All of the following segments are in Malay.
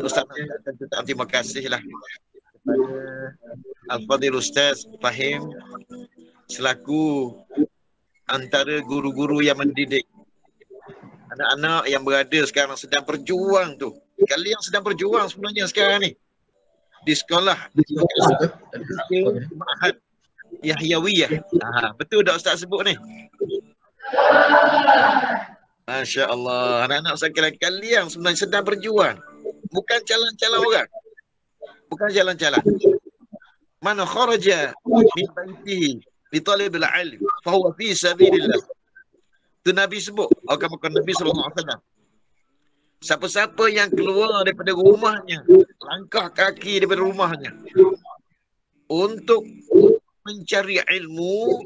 Ustaz akan tetap terima kasihlah kepada Al-Fadhil Ustaz Fahim selaku antara guru-guru yang mendidik anak-anak yang berada sekarang sedang berjuang tu. Kalian sedang berjuang sebenarnya sekarang ni di sekolah Ma'had Yahyawiyah. Betul tak Ustaz sebut ni? Masya Allah, anak-anak sekalian, kalian sebenarnya sedang berjuang. Bukan calon-calon orang. Bukan calon-calon. Man kharaja min baitihi li talibil ilm fa huwa fi sabilillah. Itu Nabi sebut. Nabi sallallahu alaihi wasallam. Siapa-siapa yang keluar daripada rumahnya, langkah kaki daripada rumahnya untuk mencari ilmu,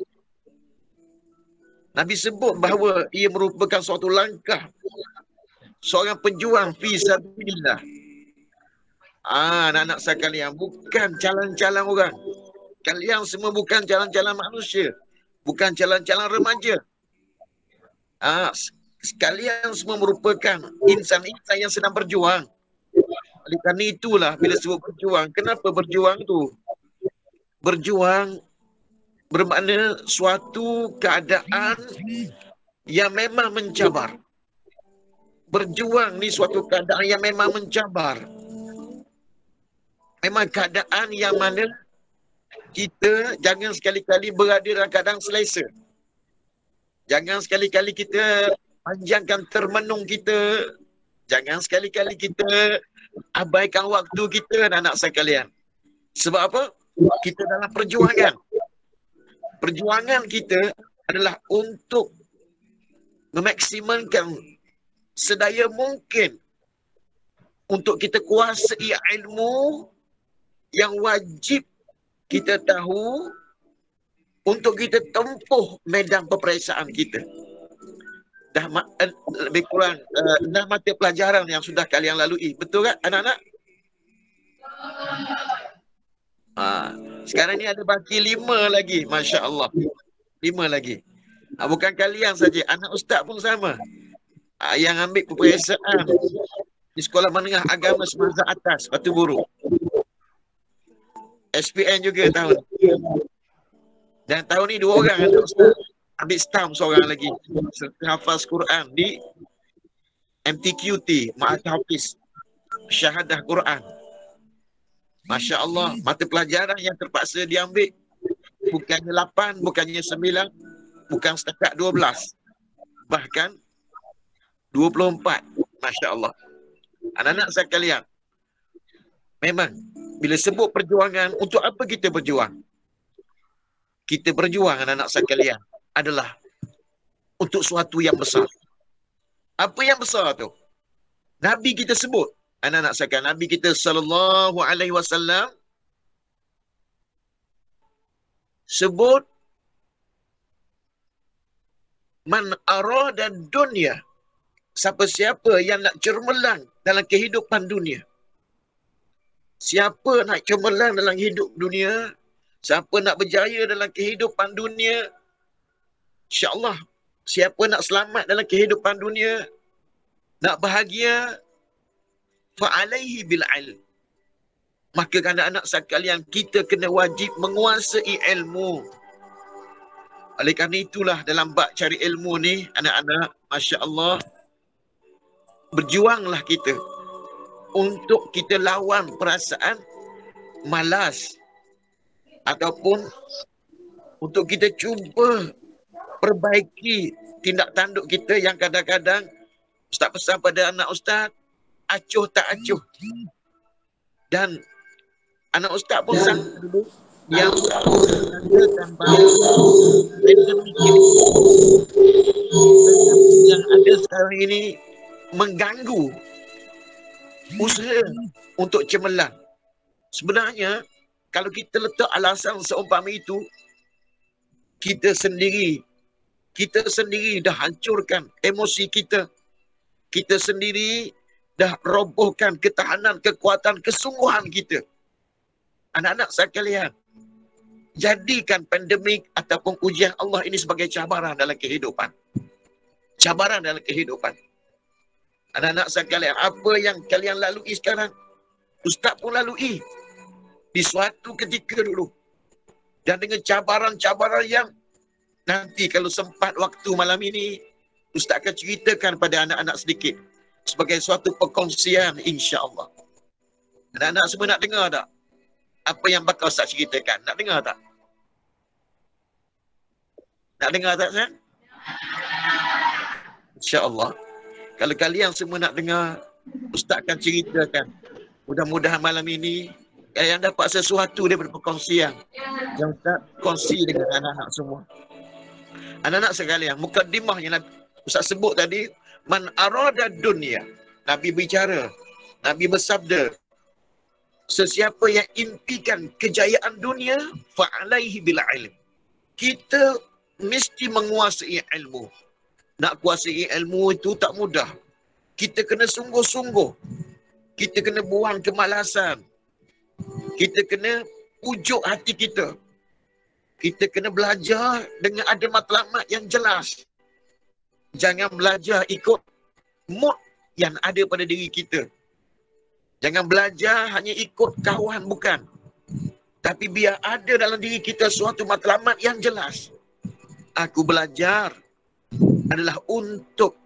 Nabi sebut bahawa ia merupakan suatu langkah seorang pejuang fi sabilillah. Anak-anak sekalian, bukan calon-calon orang. Kalian semua bukan calon-calon manusia, bukan calon-calon remaja. Kalian semua merupakan insan-insan yang sedang berjuang. Oleh kerana itulah bila sebut berjuang, kenapa berjuang tu? Berjuang bermakna suatu keadaan yang memang mencabar. Berjuang ni suatu keadaan yang memang mencabar. Memang keadaan yang mana kita jangan sekali-kali berada dalam keadaan selesa. Jangan sekali-kali kita panjangkan termenung kita. Jangan sekali-kali kita abaikan waktu kita, anak-anak sekalian. Sebab apa? Kita dalam perjuangan. Perjuangan kita adalah untuk memaksimalkan sedaya mungkin untuk kita kuasai ilmu yang wajib kita tahu untuk kita tempuh medan peperiksaan kita. Dah lebih kurang 6 mata pelajaran yang sudah kalian lalui. Betul tak anak-anak? Sekarang ni ada baki 5 lagi. Masya Allah. 5 lagi. Bukan kalian saja, anak ustaz pun sama. Yang ambil peperiksaan di Sekolah Menengah Agama Semasa Atas, Batu Buruk. SPN juga tahun. Dan tahun ni 2 orang anak ustaz. Ambil stam seorang lagi. Hafaz Quran di MTQT, Ma'at Hafiz Syahadah Quran. Masya Allah, mata pelajaran yang terpaksa diambil bukannya 8, bukannya 9, bukan setakat 12. Bahkan 24. Masya Allah. Anak-anak sekalian, memang bila sebut perjuangan, untuk apa kita berjuang? Kita berjuang, anak-anak sekalian, adalah untuk suatu yang besar. Apa yang besar tu? Nabi kita sebut, anak-anak sekalian, Nabi kita sallallahu alaihi wasallam sebut, man arada dunya, siapa-siapa yang nak cermelang dalam kehidupan dunia. Siapa nak cemerlang dalam hidup dunia, siapa nak berjaya dalam kehidupan dunia, insya-Allah, siapa nak selamat dalam kehidupan dunia, nak bahagia, fa'alaihi bil ilm. Maka anak-anak sekalian, kita kena wajib menguasai ilmu. Oleh kerana itulah dalam bab cari ilmu ni, anak-anak, Masya Allah, berjuanglah kita untuk kita lawan perasaan malas, ataupun untuk kita cuba perbaiki tindak tanduk kita yang kadang-kadang Ustaz pesan pada anak Ustaz, acuh tak acuh. Dan anak Ustaz pun sama dulu yang mengatakan bahawa pandemik yang ada sekarang ini mengganggu usaha untuk cemerlang. Sebenarnya kalau kita letak alasan seumpama itu, kita sendiri dah hancurkan emosi kita. Kita sendiri dah robohkan ketahanan, kekuatan, kesungguhan kita. Anak-anak sekalian, jadikan pandemik ataupun ujian Allah ini sebagai cabaran dalam kehidupan. Cabaran dalam kehidupan. Anak-anak sekalian, apa yang kalian lalui sekarang, Ustaz pun lalui di suatu ketika dulu. Dan dengan cabaran-cabaran yang nanti kalau sempat waktu malam ini, Ustaz akan ceritakan pada anak-anak sedikit sebagai suatu perkongsian, insya-Allah. Anak-anak semua nak dengar tak? Apa yang bakal Ustaz ceritakan? Nak dengar tak? Nak dengar tak, Ustaz? Insya-Allah. Kalau kalian semua nak dengar, Ustaz akan ceritakan. Mudah-mudahan malam ini kalian dapat sesuatu daripada perkongsian yang Ustaz kongsi dengan anak-anak semua. Anak-anak sekalian, mukadimah yang Ustaz sebut tadi, man arada dunia. Nabi bicara, Nabi bersabda, sesiapa yang impikan kejayaan dunia, fa'alaihi bil ilm. Kita mesti menguasai ilmu. Nak kuasai ilmu itu tak mudah. Kita kena sungguh-sungguh. Kita kena buang kemalasan. Kita kena pujuk hati kita. Kita kena belajar dengan ada matlamat yang jelas. Jangan belajar ikut mood yang ada pada diri kita. Jangan belajar hanya ikut kawan, bukan. Tapi biar ada dalam diri kita suatu matlamat yang jelas. Aku belajar adalah untuk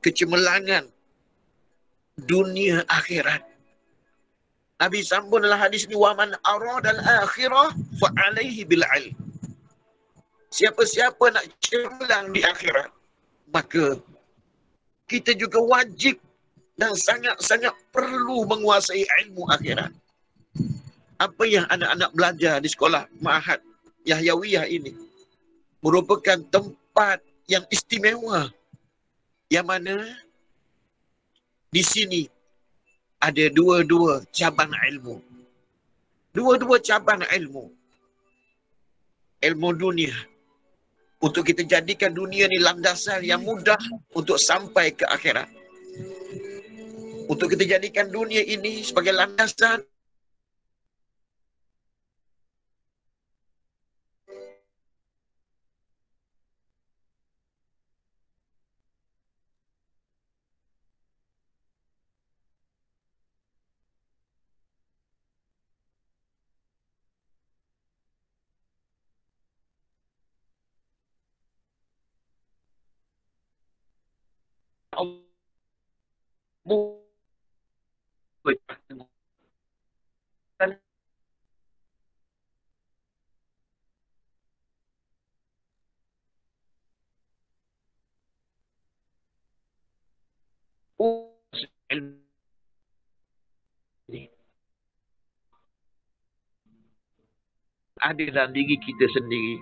kecemerlangan dunia akhirat. Nabi sambung dalam hadis ni, waman aradal akhirah fa alaihi bil ilm. Siapa-siapa nak cemerlang di akhirat, maka kita juga wajib dan sangat-sangat perlu menguasai ilmu akhirat. Apa yang anak-anak belajar di sekolah Ma'had Yahyawiyah ini merupakan tempat yang istimewa, yang mana di sini ada dua-dua cabang ilmu. Dua-dua cabang ilmu. Ilmu dunia. Untuk kita jadikan dunia ni landasan yang mudah untuk sampai ke akhirat. Untuk kita jadikan dunia ini sebagai landasan ada dalam diri kita sendiri.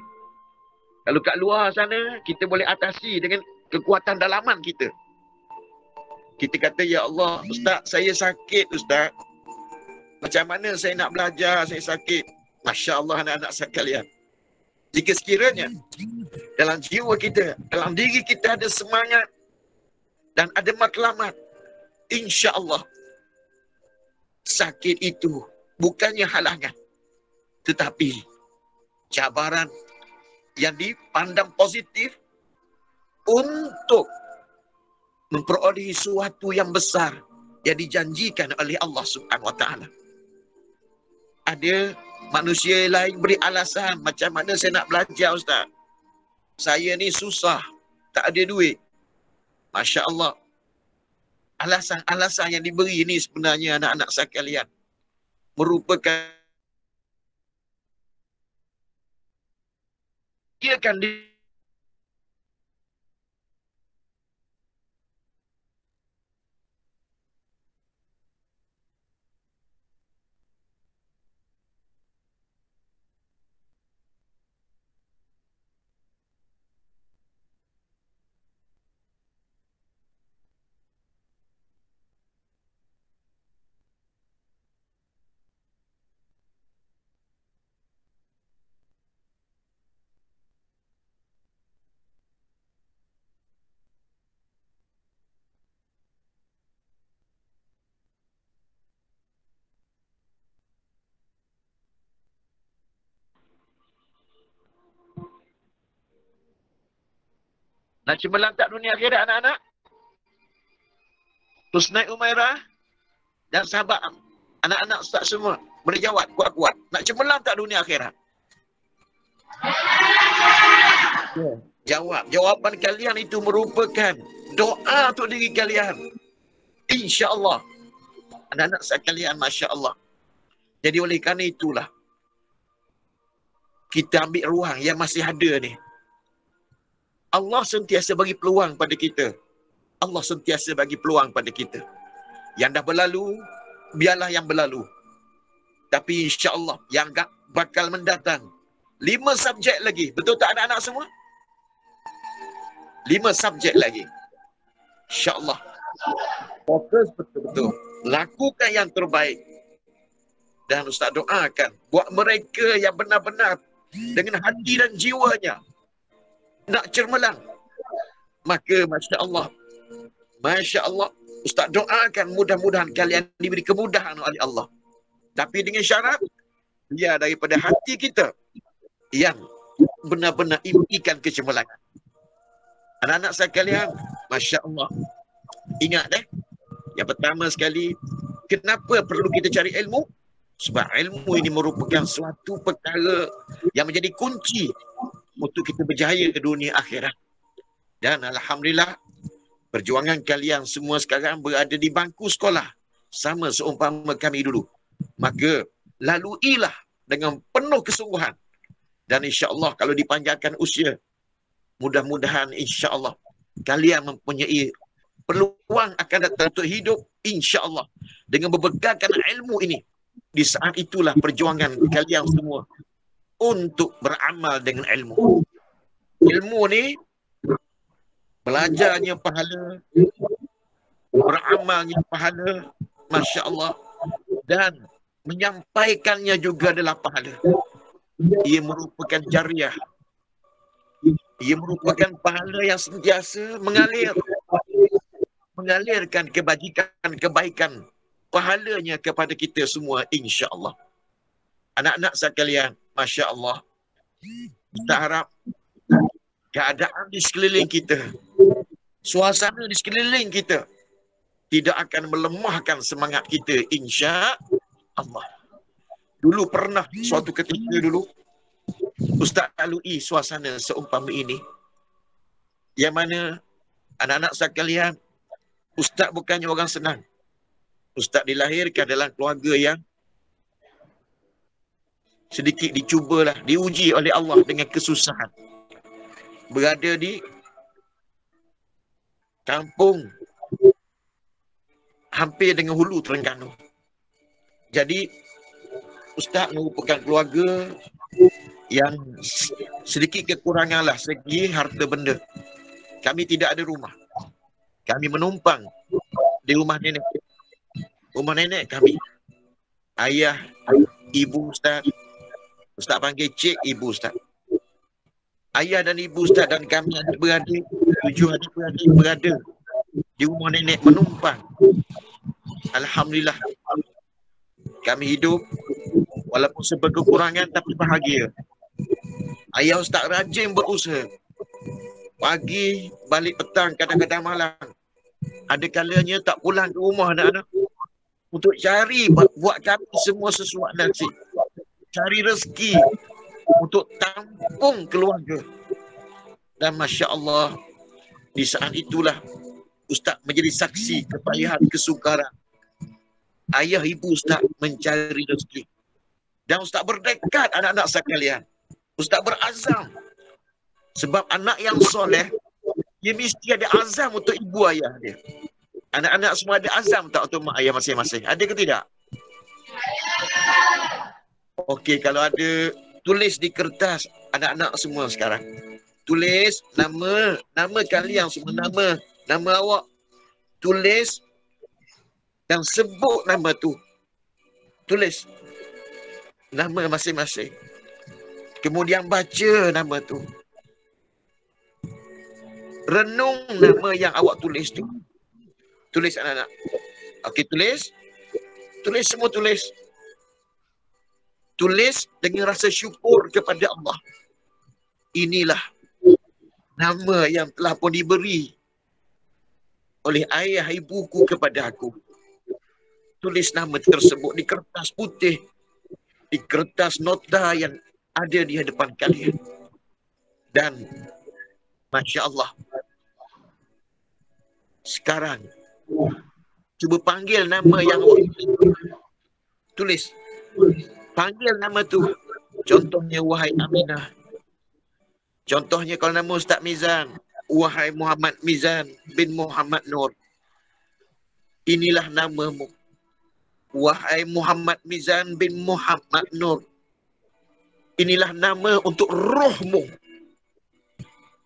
Kalau kat luar sana, kita boleh atasi dengan kekuatan dalaman kita. Kita kata, ya Allah, Ustaz, saya sakit, Ustaz. Macam mana saya nak belajar, saya sakit. Masya Allah, anak-anak sekalian. Jika sekiranya dalam jiwa kita, dalam diri kita ada semangat dan ada matlamat, insya Allah, sakit itu bukannya halangan, tetapi cabaran yang dipandang positif untuk memperolehi sesuatu yang besar yang dijanjikan oleh Allah Subhanahu Wa Taala. Ada manusia lain beri alasan, macam mana saya nak belajar, Ustaz? Saya ni susah, tak ada duit. Masya Allah. Alasan-alasan yang diberi ini sebenarnya anak-anak sekalian merupakan dia akan nak cemerlang tak dunia akhirat, anak-anak? Husnai Umairah dan sahabat anak-anak ustaz semua boleh jawab kuat-kuat. Nak cemerlang tak dunia akhirat? Jawab. Jawapan kalian itu merupakan doa untuk diri kalian. InsyaAllah. Anak-anak sekalian, Masya Allah. Jadi oleh kerana itulah, kita ambil ruang yang masih ada ni. Allah sentiasa bagi peluang pada kita. Allah sentiasa bagi peluang pada kita. Yang dah berlalu, biarlah yang berlalu. Tapi insya-Allah yang bakal mendatang 5 subjek lagi. Betul tak anak-anak semua? 5 subjek lagi. InsyaAllah. Fokus betul-betul. Lakukan yang terbaik. Dan Ustaz doakan buat mereka yang benar-benar dengan hati dan jiwanya nak cermelang. Maka Masya Allah. Masya Allah. Ustaz doakan mudah-mudahan kalian diberi kemudahan oleh Allah. Tapi dengan syarat, dia daripada hati kita yang benar-benar impikan kecemerlangan. Anak-anak sekalian, Masya Allah. Ingat yang pertama sekali, kenapa perlu kita cari ilmu? Sebab ilmu ini merupakan suatu perkara yang menjadi kunci untuk kita berjaya ke dunia akhirat. Dan Alhamdulillah, perjuangan kalian semua sekarang berada di bangku sekolah. Sama seumpama kami dulu. Maka, laluilah dengan penuh kesungguhan. Dan insya-Allah kalau dipanjangkan usia, mudah-mudahan insya-Allah kalian mempunyai peluang akan datang untuk hidup insya-Allah dengan berbekalkan ilmu ini. Di saat itulah perjuangan kalian semua untuk beramal dengan ilmu. Ilmu ni belajarnya pahala, beramalnya pahala, Masya Allah, dan menyampaikannya juga adalah pahala. Ia merupakan jariah. Ia merupakan pahala yang sentiasa mengalirkan kebaikan pahalanya kepada kita semua insya-Allah. Anak-anak sekalian, Masya Allah, kita harap keadaan di sekeliling kita, suasana di sekeliling kita tidak akan melemahkan semangat kita insya-Allah. Dulu pernah suatu ketika dulu Ustaz lalui suasana seumpama ini, yang mana anak-anak sekalian, Ustaz bukannya orang senang. Ustaz dilahirkan dalam keluarga yang sedikit dicubalah, diuji oleh Allah dengan kesusahan. Berada di kampung hampir dengan hulu Terengganu. Jadi Ustaz merupakan keluarga yang sedikit kekuranganlah segi harta benda. Kami tidak ada rumah. Kami menumpang di rumah nenek. Rumah nenek kami. Ayah, ibu Ustaz. Ustaz panggil cik ibu Ustaz. Ayah dan ibu Ustaz dan kami adik-beradik, 7 adik-beradik berada di rumah nenek menumpang. Alhamdulillah. Kami hidup walaupun serba kekurangan tapi bahagia. Ayah Ustaz rajin berusaha. Pagi, balik petang, kadang-kadang malam. Ada kalanya tak pulang ke rumah anak-anak. Untuk cari buat kami semua sesuatu nasi. Cari rezeki untuk tampung keluarga. Dan Masya Allah, di saat itulah Ustaz menjadi saksi kepayahan kesukaran ayah ibu Ustaz mencari rezeki. Dan Ustaz berdekat anak-anak sekalian. Ustaz berazam. Sebab anak yang soleh, dia mesti ada azam untuk ibu ayah dia. Anak-anak semua ada azam tak untuk mak ayah masing-masing? Ada ke tidak? Okey, kalau ada, tulis di kertas anak-anak semua sekarang. Tulis nama kalian semua, nama awak. Tulis dan sebut nama tu. Tulis nama masing-masing. Kemudian baca nama tu. Renung nama yang awak tulis tu. Tulis anak-anak. Okey, tulis. Tulis semua tulis. Tulis dengan rasa syukur kepada Allah. Inilah nama yang telah pun diberi oleh ayah ibuku kepada aku. Tulis nama tersebut di kertas putih, di kertas nota yang ada di hadapan kalian. Dan Masya Allah, sekarang cuba panggil nama yang awak tulis. Panggil nama tu. Contohnya wahai Aminah. Contohnya kalau nama Ustaz Mizan, wahai Muhammad Mizan bin Muhammad Nur. Inilah namamu. Wahai Muhammad Mizan bin Muhammad Nur. Inilah nama untuk rohmu.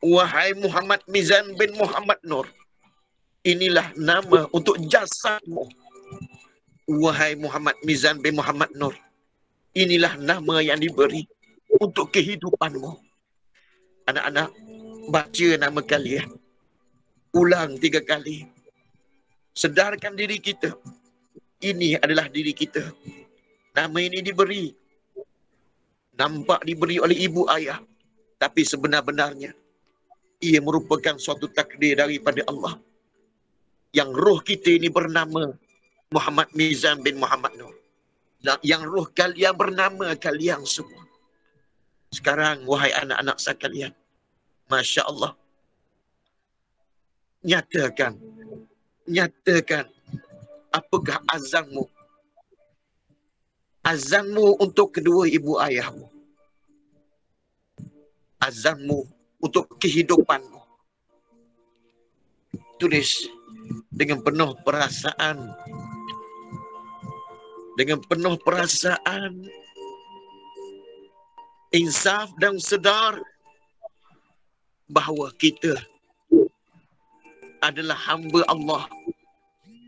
Wahai Muhammad Mizan bin Muhammad Nur. Inilah nama untuk jasadmu. Wahai Muhammad Mizan bin Muhammad Nur. Inilah nama yang diberi untuk kehidupanmu. Anak-anak, baca nama kalian. Ulang 3 kali. Sedarkan diri kita. Ini adalah diri kita. Nama ini diberi. Nampak diberi oleh ibu ayah. Tapi sebenar-benarnya, ia merupakan suatu takdir daripada Allah. Yang roh kita ini bernama Muhammad Mizan bin Muhammad Nur. Yang roh kalian bernama kalian semua. Sekarang, wahai anak-anak sekalian, Masya Allah, nyatakan apakah azanmu. Azanmu untuk kedua ibu ayahmu. Azanmu untuk kehidupanmu. Tulis dengan penuh perasaan. Dengan penuh perasaan, insaf dan sedar bahawa kita adalah hamba Allah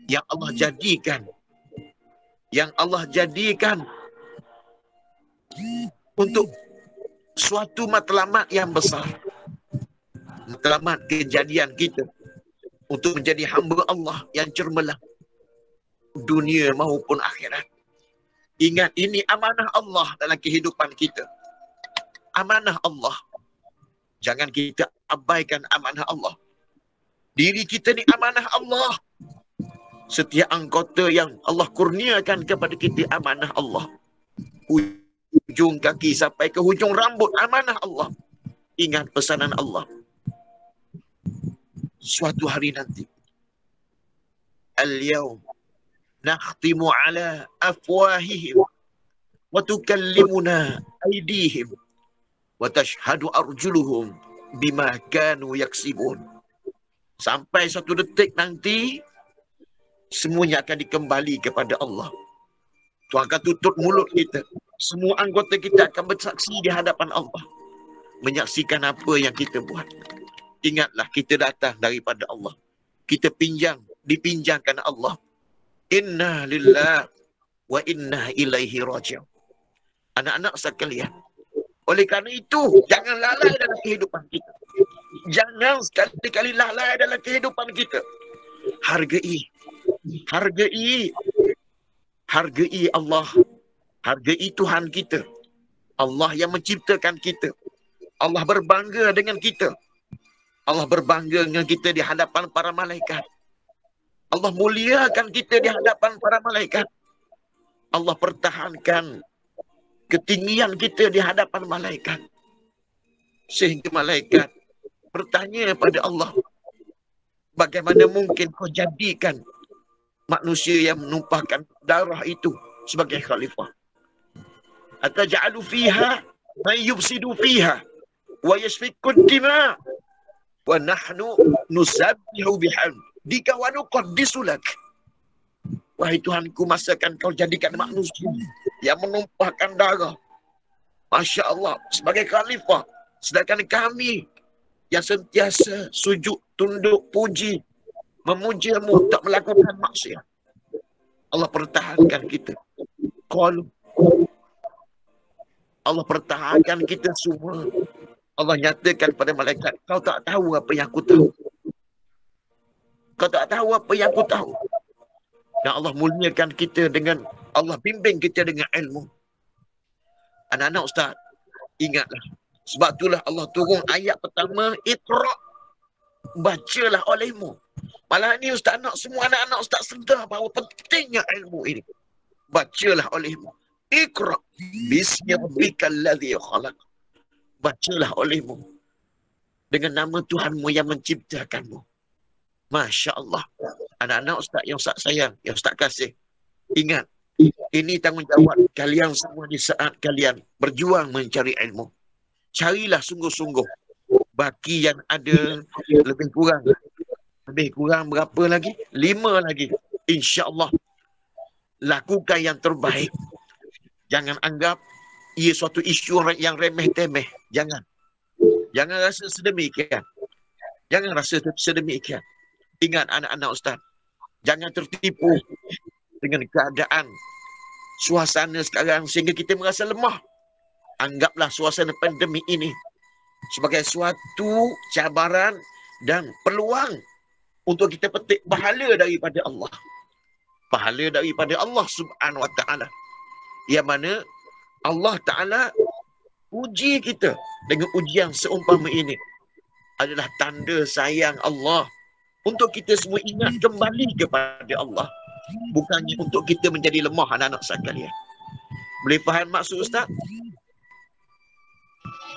yang Allah jadikan untuk suatu matlamat yang besar. Matlamat kejadian kita untuk menjadi hamba Allah yang cermelang dunia maupun akhirat. Ingat, ini amanah Allah dalam kehidupan kita. Amanah Allah. Jangan kita abaikan amanah Allah. Diri kita ni amanah Allah. Setiap anggota yang Allah kurniakan kepada kita amanah Allah. Hujung kaki sampai ke hujung rambut amanah Allah. Ingat pesanan Allah. Suatu hari nanti. Al-yawm nakhtimu ala afwahihim wa tukallimuna aydihim wa tashhadu arjuluhum bima kanu yaksibun. Sampai satu detik nanti semuanya akan dikembali kepada Allah. Tuhan akan tutup mulut kita. Semua anggota kita akan bersaksi di hadapan Allah, menyaksikan apa yang kita buat. Ingatlah, kita datang daripada Allah. Kita dipinjamkan Allah. Inna lillah wa inna ilaihi raji'un. Anak-anak sekalian, oleh kerana itu, jangan lalai dalam kehidupan kita. Jangan sekali-kali lalai dalam kehidupan kita. Hargai Allah. Hargai Tuhan kita. Allah yang menciptakan kita. Allah berbangga dengan kita. Allah berbangga dengan kita di hadapan para malaikat. Allah muliakan kita di hadapan para malaikat. Allah pertahankan ketinggian kita di hadapan malaikat. Sehingga malaikat bertanya kepada Allah, bagaimana mungkin kau jadikan manusia yang menumpahkan darah itu sebagai khalifah? Ataj'alu fiha man yufsidu fiha wa yasfiku ad-dima wa nahnu nusabbihu bihamdika wa nuqaddisu lak. Wahai Tuhanku, masakan kau jadikan manusia yang menumpahkan darah, Masya Allah, sebagai khalifah, sedangkan kami yang sentiasa sujud, tunduk, puji, memujiamu, tak melakukan maksiat. Allah pertahankan kita. Allah pertahankan kita semua. Allah nyatakan pada malaikat, kau tak tahu apa yang aku tahu. Kau tak tahu apa yang aku tahu. Dan Allah muliakan kita dengan, Allah bimbing kita dengan ilmu. Anak-anak Ustaz, ingatlah. Sebab itulah Allah turun ayat pertama, Iqra. Bacalah olehmu. Malah ni Ustaz nak semua anak-anak Ustaz sedar bahawa pentingnya ilmu ini. Bacalah olehmu. Iqra bismi rabbikal ladzi khalaq. Bacalah olehmu dengan nama Tuhanmu yang menciptakanmu. Masya Allah. Anak-anak Ustaz yang Ustaz sayang, yang Ustaz kasih. Ingat, ini tanggungjawab kalian semua di saat kalian berjuang mencari ilmu. Carilah sungguh-sungguh. Baki yang ada lebih kurang. Lebih kurang berapa lagi? 5 lagi. InsyaAllah. Lakukan yang terbaik. Jangan anggap ia suatu isu yang remeh-temeh. Jangan. Jangan rasa sedemikian. Jangan rasa sedemikian. Ingat anak-anak Ustaz. Jangan tertipu dengan keadaan suasana sekarang sehingga kita merasa lemah. Anggaplah suasana pandemik ini sebagai suatu cabaran dan peluang untuk kita petik pahala daripada Allah. Pahala daripada Allah Subhanahu Wa Taala. Yang mana Allah Taala uji kita dengan ujian seumpama ini adalah tanda sayang Allah untuk kita semua ingat kembali kepada Allah. Bukannya untuk kita menjadi lemah, anak-anak sekalian. Boleh faham maksud Ustaz?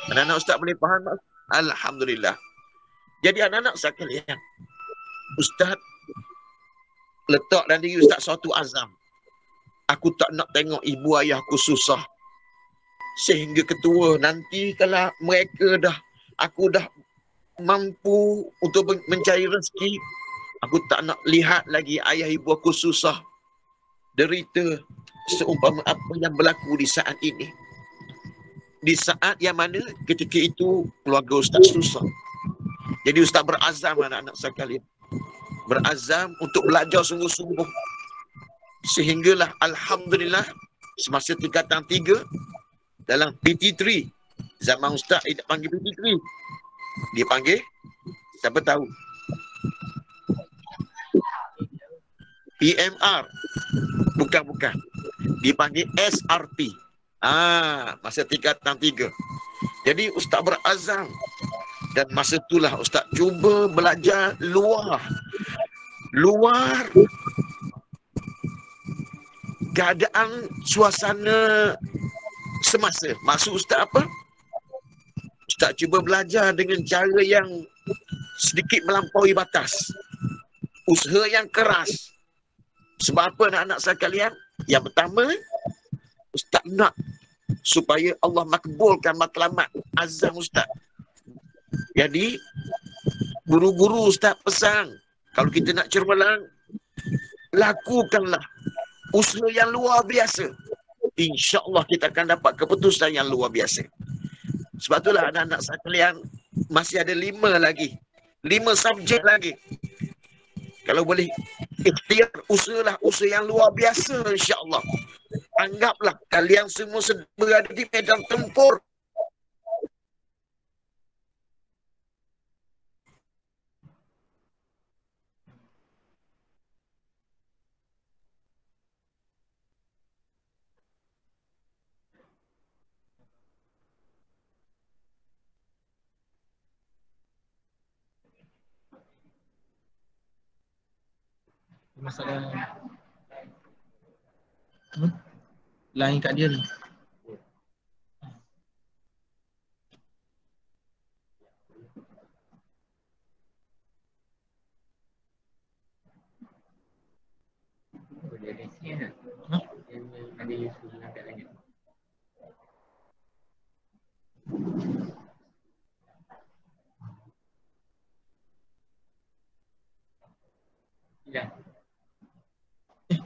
Anak-anak Ustaz boleh faham maksud? Alhamdulillah. Jadi anak-anak sekalian, Ustaz letak dalam diri Ustaz suatu azam. Aku tak nak tengok ibu ayahku susah. Sehingga ketua nanti kalau mereka aku dah mampu untuk mencari rezeki, aku tak nak lihat lagi ayah ibu aku susah, derita seumpama apa yang berlaku di saat ini. Di saat yang mana ketika itu keluarga Ustaz susah. Jadi Ustaz berazam anak-anak sekalian. Berazam untuk belajar sungguh-sungguh. Sehinggalah Alhamdulillah semasa tingkatan 3 dalam PT3. Zaman Ustaz dia panggil PT3. Dia panggil, siapa tahu? PMR. Bukan. Dipanggil SRP. Masa tingkatan 3. Jadi Ustaz berazam. Dan masa itulah Ustaz cuba belajar luar keadaan suasana semasa. Maksud Ustaz apa? Ustaz cuba belajar dengan cara yang sedikit melampaui batas. Usaha yang keras. Sebab apa anak-anak sekalian? Yang pertama, Ustaz nak supaya Allah makbulkan matlamat azam Ustaz. Jadi, guru-guru Ustaz pesan, kalau kita nak cermelang, lakukanlah usaha yang luar biasa. InsyaAllah kita akan dapat keputusan yang luar biasa. Sebab itulah anak-anak sekalian, masih ada 5 lagi. 5 subjek lagi. Kalau boleh ikhtiar, usahalah usaha yang luar biasa insya-Allah. Anggaplah kalian semua berada di medan tempur. Masalah lain kat dia ni.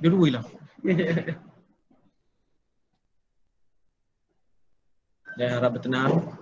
Dia dua hilang. Dan harap bertenang.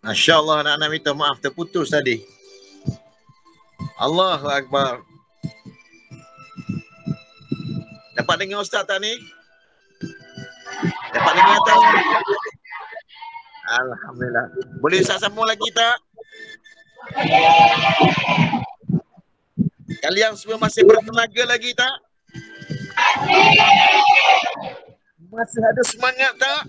Masya Allah, anak-anak minta maaf terputus tadi. Allahu Akbar. Dapat dengar Ustaz tak ni? Dapat dengar tak? Alhamdulillah. Boleh Ustaz sambung lagi tak? Kalian semua masih bertenaga lagi tak? Masih ada semangat tak?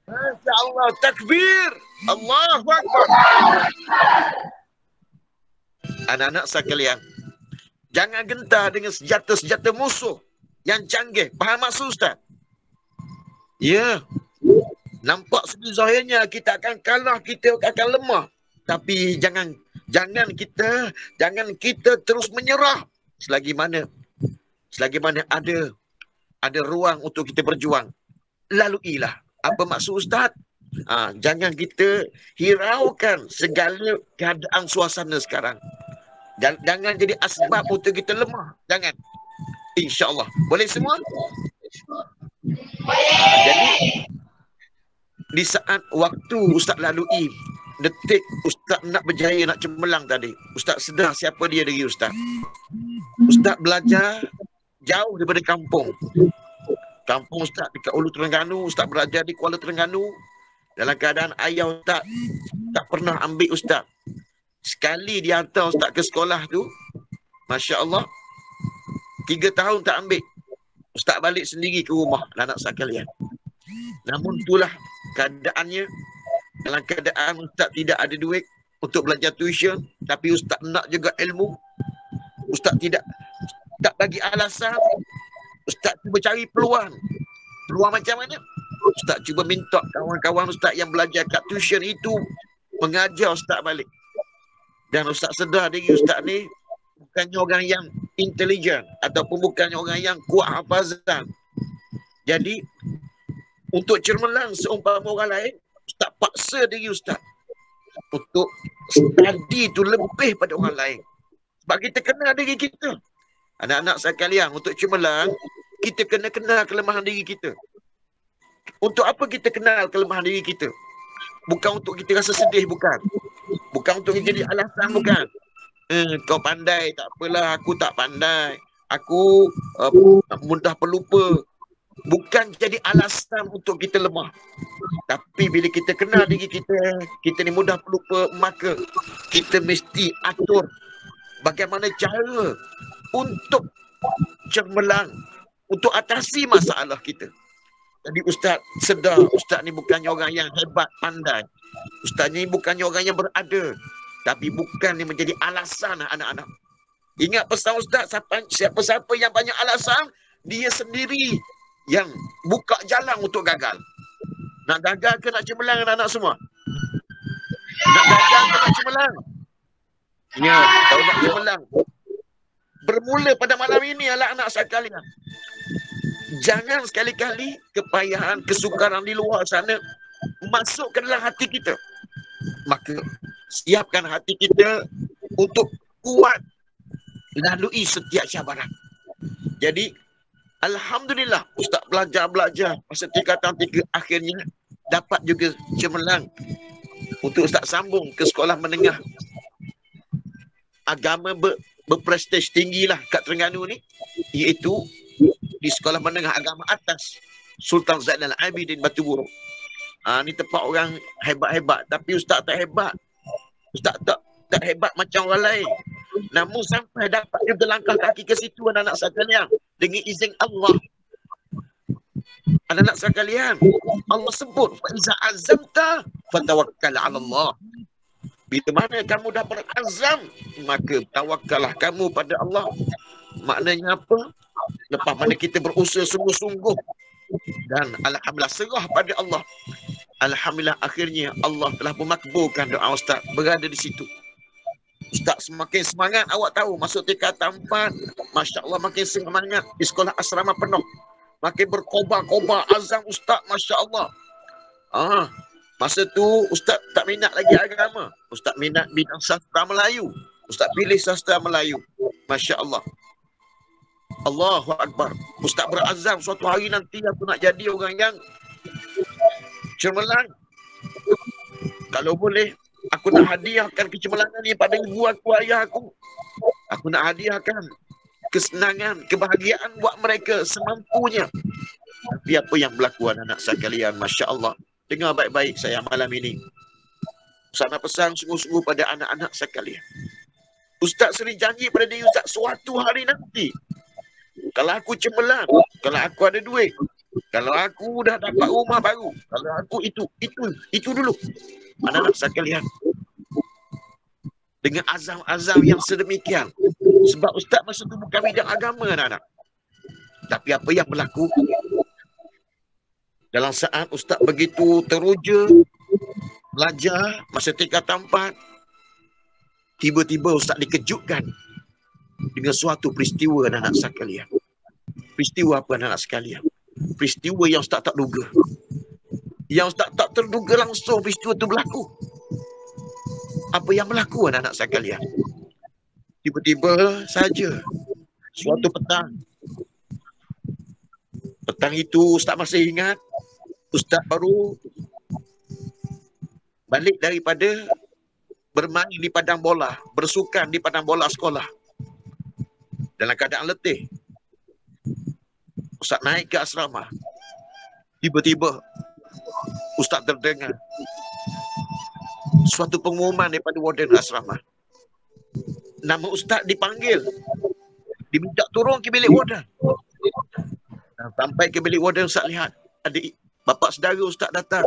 Masya Allah, takbir. Allahu Akbar. Anak-anak sekalian, jangan gentar dengan senjata-senjata musuh yang canggih. Faham maksud Ustaz? Ya. Nampak segi zahirnya kita akan kalah, kita akan lemah. Tapi jangan kita terus menyerah selagi mana ada ruang untuk kita berjuang. Laluilah. Apa maksud Ustaz? Jangan kita hiraukan segala keadaan suasana sekarang. Jangan jadi asbab untuk kita lemah. Jangan. InsyaAllah. Boleh semua? Jadi di saat waktu Ustaz lalui detik Ustaz nak berjaya, nak cemerlang tadi, Ustaz sedar siapa dia diri Ustaz. Ustaz belajar jauh daripada kampung. Kampung Ustaz dekat Ulu Terengganu, Ustaz belajar di Kuala Terengganu. Dalam keadaan ayah Ustaz tak pernah ambil Ustaz. Sekali dia hantar Ustaz ke sekolah tu, Masya Allah, 3 tahun tak ambil. Ustaz balik sendiri ke rumah, anak sekalian. Namun itulah keadaannya. Dalam keadaan Ustaz tidak ada duit untuk belajar tuition, tapi Ustaz nak juga ilmu. Ustaz tak bagi alasan. Ustaz cuba cari peluang. Peluang macam mana? Ustaz cuba minta kawan-kawan Ustaz yang belajar kat tuition itu mengajar Ustaz balik. Dan Ustaz sedar diri Ustaz ni bukannya orang yang intelijen ataupun bukannya orang yang kuat hafazan. Jadi untuk cemerlang seumpama orang lain, Ustaz paksa diri Ustaz untuk study tu lebih pada orang lain. Sebab kita kenal diri kita. Anak-anak sekalian, untuk cemerlang, kita kena kenal kelemahan diri kita. Untuk apa kita kenal kelemahan diri kita? Bukan untuk kita rasa sedih, bukan. Bukan untuk jadi alasan, bukan. Kau pandai, tak apalah, aku tak pandai. Aku mudah pelupa. Bukan jadi alasan untuk kita lemah. Tapi bila kita kenal diri kita ni mudah pelupa, maka kita mesti atur bagaimana cara untuk cemerlang, untuk atasi masalah kita. Jadi Ustaz sedar, Ustaz ni bukannya orang yang hebat, pandai. Ustaz ni bukannya orang yang berada. Tapi bukan ni menjadi alasan anak-anak. Ingat pesan Ustaz, siapa-siapa yang banyak alasan, dia sendiri yang buka jalan untuk gagal. Nak gagal ke nak cemerlang anak-anak semua? Nak gagal ke nak cemerlang? Ya, kalau nak cemerlang, bermula pada malam ini anak-anak sekalian. Jangan sekali-kali kepayahan, kesukaran di luar sana masuk ke dalam hati kita. Maka siapkan hati kita untuk kuat lalui setiap cabaran. Jadi alhamdulillah Ustaz belajar masa tingkatan 3 akhirnya dapat juga cemerlang untuk Ustaz sambung ke sekolah menengah agama berprestij tinggi lah kat Terengganu ni, iaitu di sekolah menengah agama atas Sultan Zainal Abidin Batu Buruk. Ni tempat orang hebat-hebat, tapi Ustaz tak hebat. Ustaz tak hebat macam orang lain. Namun sampai dapat juga langkah kaki ke situ anak-anak sekalian dengan izin Allah. Anak-anak sekalian, Allah sebut fa iza azamta fatawakkal 'ala Allah. Bila mana kamu dah berazam, maka tawakkallah kamu pada Allah. Maknanya apa? Lepas mana kita berusaha sungguh-sungguh dan alhamdulillah serah pada Allah. Alhamdulillah akhirnya Allah telah memakbulkan doa Ustaz berada di situ. Ustaz semakin semangat, awak tahu masuk tingkatan 4, Masya Allah makin semangat di sekolah asrama penuh. Makin berkobar-kobar azam Ustaz, Masya Allah. Masa tu Ustaz tak minat lagi agama. Ustaz minat bidang sastra Melayu. Ustaz pilih sastra Melayu. Masya Allah. Allahu Akbar. Ustaz berazam suatu hari nanti aku nak jadi orang yang Cemerlang. Kalau boleh, aku nak hadiahkan kecemerlangan ni pada ibu aku, ayah aku. Aku nak hadiahkan kesenangan, kebahagiaan buat mereka semampunya. Tapi apa yang berlaku anak-anak sekalian, Masya Allah. Dengar baik-baik saya malam ini. Ustaz nak pesan sungguh-sungguh pada anak-anak sekalian. Ustaz sering janji pada diri Ustaz, suatu hari nanti, kalau aku cemerlang, kalau aku ada duit, kalau aku dah dapat rumah baru, kalau aku itu dulu. Anak-anak sekalian, dengan azam-azam yang sedemikian. Sebab Ustaz masa tu bukan bidang agama, anak-anak. Tapi apa yang berlaku? Dalam saat Ustaz begitu teruja belajar masa tingkatan 4, tiba-tiba Ustaz dikejutkan dengan suatu peristiwa, anak-anak sekalian. Peristiwa apa, anak-anak sekalian? Peristiwa yang Ustaz tak duga. Yang Ustaz tak terduga langsung peristiwa itu berlaku. Apa yang berlaku, anak-anak sekalian? Tiba-tiba saja suatu petang itu Ustaz masih ingat, Ustaz baru balik daripada bermain di padang bola, bersukan di padang bola sekolah. Dalam keadaan letih, Ustaz naik ke asrama. Tiba-tiba Ustaz terdengar suatu pengumuman daripada warden asrama. Nama Ustaz dipanggil, diminta turun ke bilik warden. Sampai ke bilik warden, Ustaz lihat ada bapa saudara Ustaz datang.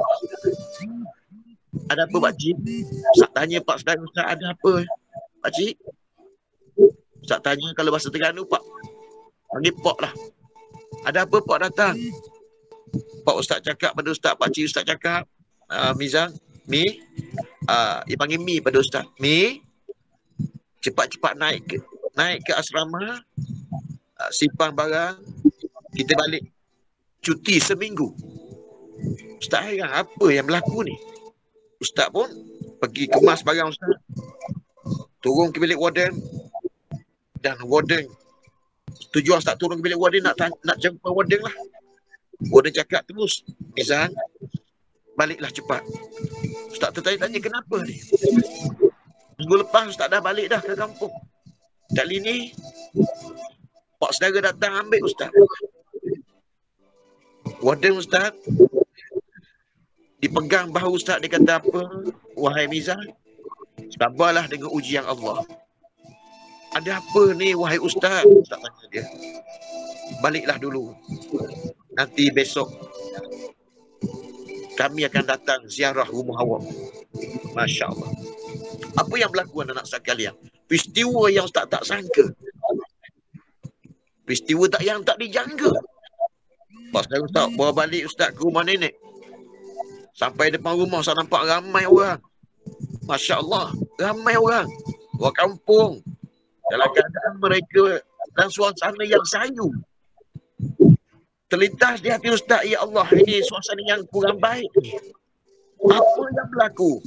Ada apa, pakcik? Ustaz tanya pak saudara Ustaz, ada apa, pakcik? Ustaz tanya kalau bahasa Terengganu, pak. Panggil pak lah. Ada apa pak datang? Pak Ustaz cakap pada Ustaz, pakcik Ustaz cakap, Mizan, Mi, dia panggil Mi pada Ustaz. Mi, cepat-cepat naik ke asrama, simpan barang, kita balik cuti seminggu. Ustaz heran, apa yang berlaku ni? Ustaz pun pergi kemas barang Ustaz, turun ke bilik warden, dan warden tujuan Ustaz turun ke bilik warden nak jumpa warden lah. Warden cakap terus, Mizan, baliklah cepat. Ustaz tertanya-tanya, kenapa ni? Minggu lepas Ustaz dah balik dah ke kampung. Kali ni pak saudara datang ambil Ustaz. Warden Ustaz dipegang bahu Ustaz, dia kata apa? Wahai Mizan, sabarlah dengan ujian Allah. Ada apa ni wahai Ustaz? Ustaz tanya dia. Baliklah dulu. Nanti besok kami akan datang ziarah rumah awak. Masya Allah. Apa yang berlaku, anak-anak sekalian? Peristiwa yang Ustaz tak sangka. Peristiwa yang tak dijangka. Pak saudara Ustaz bawa balik Ustaz ke rumah nenek. Sampai depan rumah Ustaz nampak ramai orang. Masya Allah, ramai orang. Orang kampung. Dalam keadaan mereka dan suasana yang sayu. Terlintas di hati Ustaz, ya Allah, ini suasana yang kurang baik ni. Apa yang berlaku?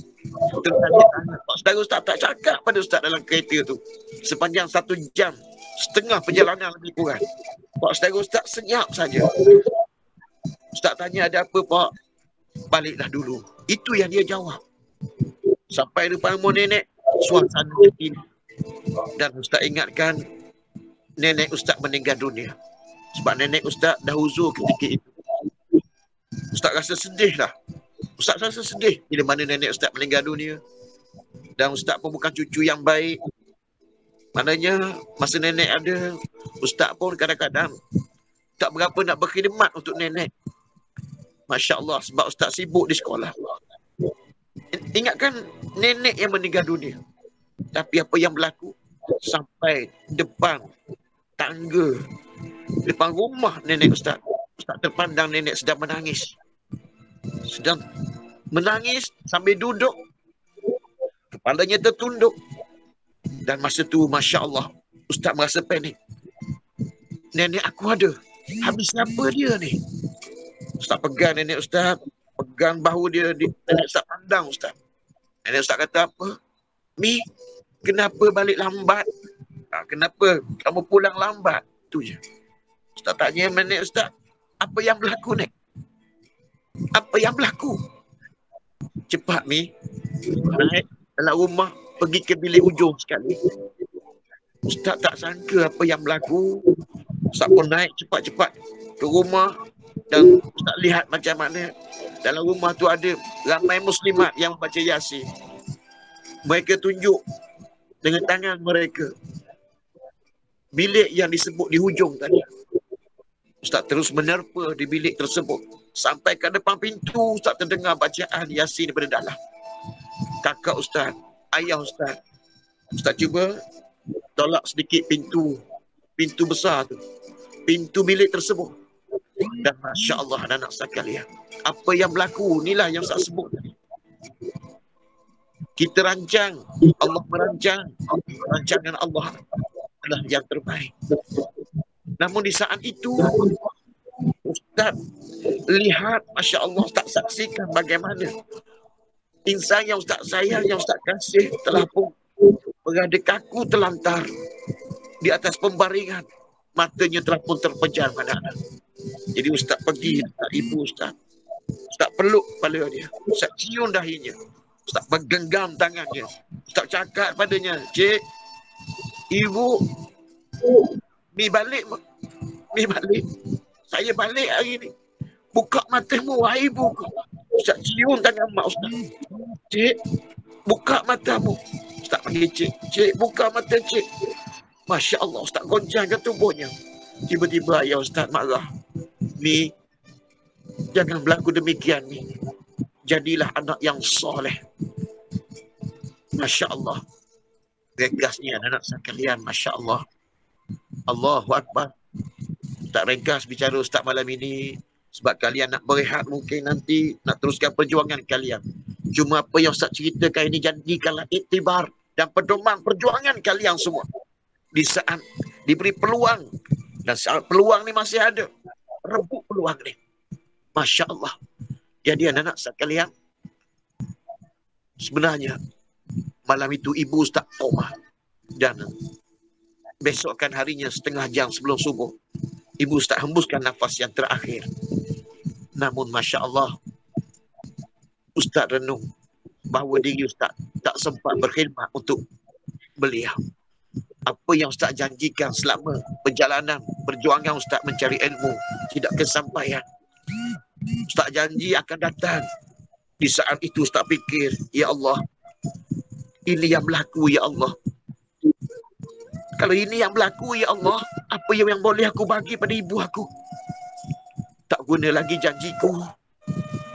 Tertanya-tanya. Pak saudara Ustaz tak cakap pada Ustaz dalam kereta tu. Sepanjang 1 jam setengah perjalanan lebih kurang. Pak saudara Ustaz senyap saja. Ustaz tanya, ada apa Pak? Baliklah dulu. Itu yang dia jawab. Sampai depan rumah nenek, suasana ini. Dan Ustaz ingatkan, nenek Ustaz meninggal dunia. Sebab nenek Ustaz dah uzur ketika itu. Ustaz rasa sedih lah. Ustaz rasa sedih bila mana nenek Ustaz meninggal dunia. Dan Ustaz pun bukan cucu yang baik. Maknanya masa nenek ada, Ustaz pun kadang-kadang tak berapa nak berkhidmat untuk nenek. Masya Allah, sebab Ustaz sibuk di sekolah. Ingatkan nenek yang meninggal dunia. Tapi apa yang berlaku? Sampai depan tangga, depan rumah nenek Ustaz, Ustaz terpandang nenek sedang menangis. Sedang menangis sambil duduk. Kepalanya tertunduk. Dan masa tu, Masya Allah, Ustaz merasa panik. Nenek aku ada. Habis siapa dia ni? Ustaz pegang nenek Ustaz. Pegang bahu dia. Nenek Ustaz pandang Ustaz. Nenek Ustaz kata apa? Mi, kenapa balik lambat? Kenapa kamu pulang lambat? Itu je. Ustaz tanya nenek Ustaz, apa yang berlaku, Nek? Apa yang berlaku? cepat Mi. Naik dalam rumah, pergi ke bilik hujung sekali. Ustaz tak sangka apa yang berlaku. Ustaz pun naik cepat-cepat ke rumah dan Ustaz lihat macam mana dalam rumah tu ada ramai muslimat yang membaca Yasin. Mereka tunjuk dengan tangan mereka bilik yang disebut di hujung tadi. Ustaz terus menerpa di bilik tersebut. Sampai ke depan pintu, Ustaz terdengar bacaan Yasin daripada dalam. Kakak Ustaz, ayah Ustaz. Ustaz cuba tolak sedikit pintu besar tu. Pintu bilik tersebut. Dan Masya Allah anak-anak sekalian. Apa yang berlaku, inilah yang Ustaz sebut tadi. Kita rancang, Allah merancang. Rancangan Allah adalah yang terbaik. Namun di saat itu, Ustaz lihat, Masya Allah, Ustaz saksikan bagaimana insan yang Ustaz sayang, yang Ustaz kasih telah pun berada kaku terlantar di atas pembaringan. Matanya telah pun terpejam anak-anak. Jadi Ustaz pergi dekat ibu Ustaz. Ustaz peluk kepala dia. Ustaz cium dahinya. Ustaz menggenggam tangannya. Ustaz cakap padanya, "Cik, ibu, Mi balik. Mi balik. Saya balik hari ni. Buka matamu, wahai ibu." Ustaz cium tangan mak Ustaz. "Cik, buka matamu." Ustaz panggil cik. "Cik, buka mata cik." Masya Allah, Ustaz goncangkan tubuhnya. Tiba-tiba ayah Ustaz marah. "Mi, jangan berlaku demikian, Mi. Jadilah anak yang soleh." Masya Allah. Regasnya anak-anak sekalian, Masya Allah. Allahu Akbar. Tak regas bicara Ustaz malam ini. Sebab kalian nak berehat mungkin nanti nak teruskan perjuangan kalian. Cuma apa yang Ustaz ceritakan ini janjikanlah iktibar dan pedoman perjuangan kalian semua. Di saat diberi peluang. Dan saat peluang ni masih ada. Rebut peluang ni. Masya Allah. Jadi anak-anak sekalian. Sebenarnya malam itu ibu Ustaz koma. Dan besokkan harinya setengah jam sebelum subuh. Ibu Ustaz hembuskan nafas yang terakhir. Namun Masya Allah. Ustaz renung. Bahawa diri Ustaz tak sempat berkhidmat untuk beliau. Apa yang Ustaz janjikan selama perjalanan perjuangan Ustaz mencari ilmu tidak kesampaian. Ustaz janji akan datang. Di saat itu Ustaz fikir, ya Allah, ini yang berlaku ya Allah. Kalau ini yang berlaku ya Allah, apa yang boleh aku bagi pada ibu aku? Tak guna lagi janjiku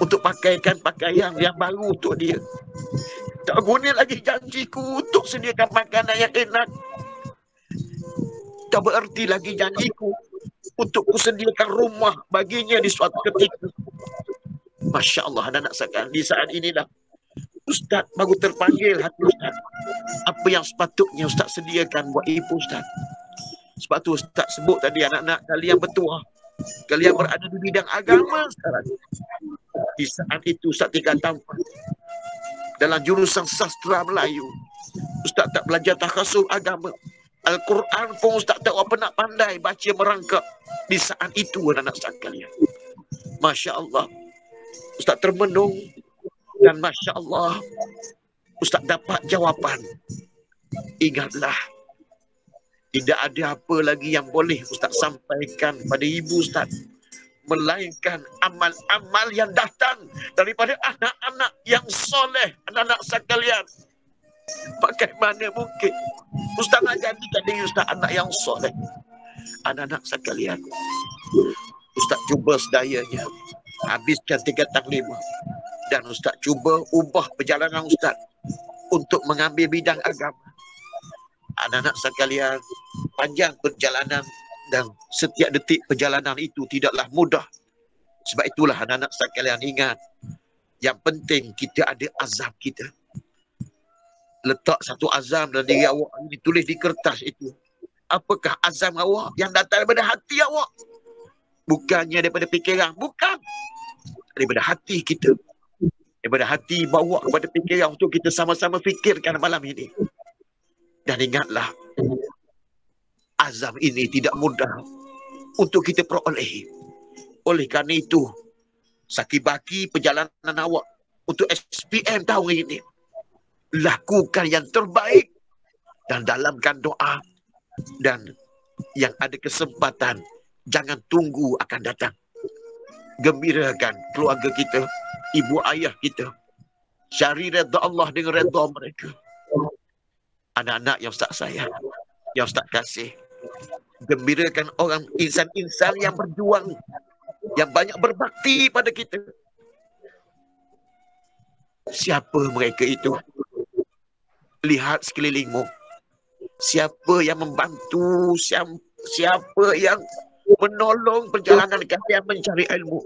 untuk pakaikan pakaian yang baru untuk dia. Tak guna lagi janjiku untuk sediakan makanan yang enak. Tak bererti lagi janjiku untuk kusediakan rumah baginya di suatu ketika. Masya Allah anak-anak sekalian, di saat inilah Ustaz baru terpanggil hati Ustaz. Apa yang sepatutnya Ustaz sediakan buat ibu Ustaz. Sebab tu Ustaz sebut tadi anak-anak kalian bertuah. Kalian berada di bidang agama sekarang. Di saat itu Ustaz tinggal tampak. Dalam jurusan sastra Melayu. Ustaz tak belajar takhasus agama. Al-Quran pun Ustaz tak apa nak pandai baca merangkap. Di saat itu anak-anak sekalian. Masya Allah. Ustaz termenung. Dan Masya Allah. Ustaz dapat jawapan. Ingatlah. Tidak ada apa lagi yang boleh Ustaz sampaikan pada ibu Ustaz. Melainkan amal-amal yang datang daripada anak-anak yang soleh. Anak-anak sekalian. Bagaimana mungkin Ustaz nak jadikan diri Ustaz anak yang soleh? Anak-anak sekalian, Ustaz cuba sedayanya habiskan 3 taklimah. Dan Ustaz cuba ubah perjalanan Ustaz untuk mengambil bidang agama. Anak-anak sekalian, panjang perjalanan dan setiap detik perjalanan itu tidaklah mudah. Sebab itulah anak-anak sekalian ingat, yang penting kita ada azam kita. Letak satu azam dalam diri awak, ditulis di kertas itu. Apakah azam awak yang datang daripada hati awak? Bukannya daripada fikiran, bukan. Daripada hati kita. Daripada hati bawa kepada fikiran untuk kita sama-sama fikirkan malam ini. Dan ingatlah, azam ini tidak mudah untuk kita peroleh. Oleh kerana itu, sakibaki perjalanan awak untuk SPM tahun ini. Lakukan yang terbaik dan dalamkan doa, dan yang ada kesempatan jangan tunggu akan datang. Gembirakan keluarga kita, ibu ayah kita. Cari redha Allah dengan redha mereka. Anak-anak yang Ustaz sayang, yang Ustaz kasih. Gembirakan orang, insan-insan yang berjuang, yang banyak berbakti pada kita. Siapa mereka itu? Lihat sekelilingmu. Siapa yang membantu, siapa yang menolong perjalanan kalian mencari ilmu.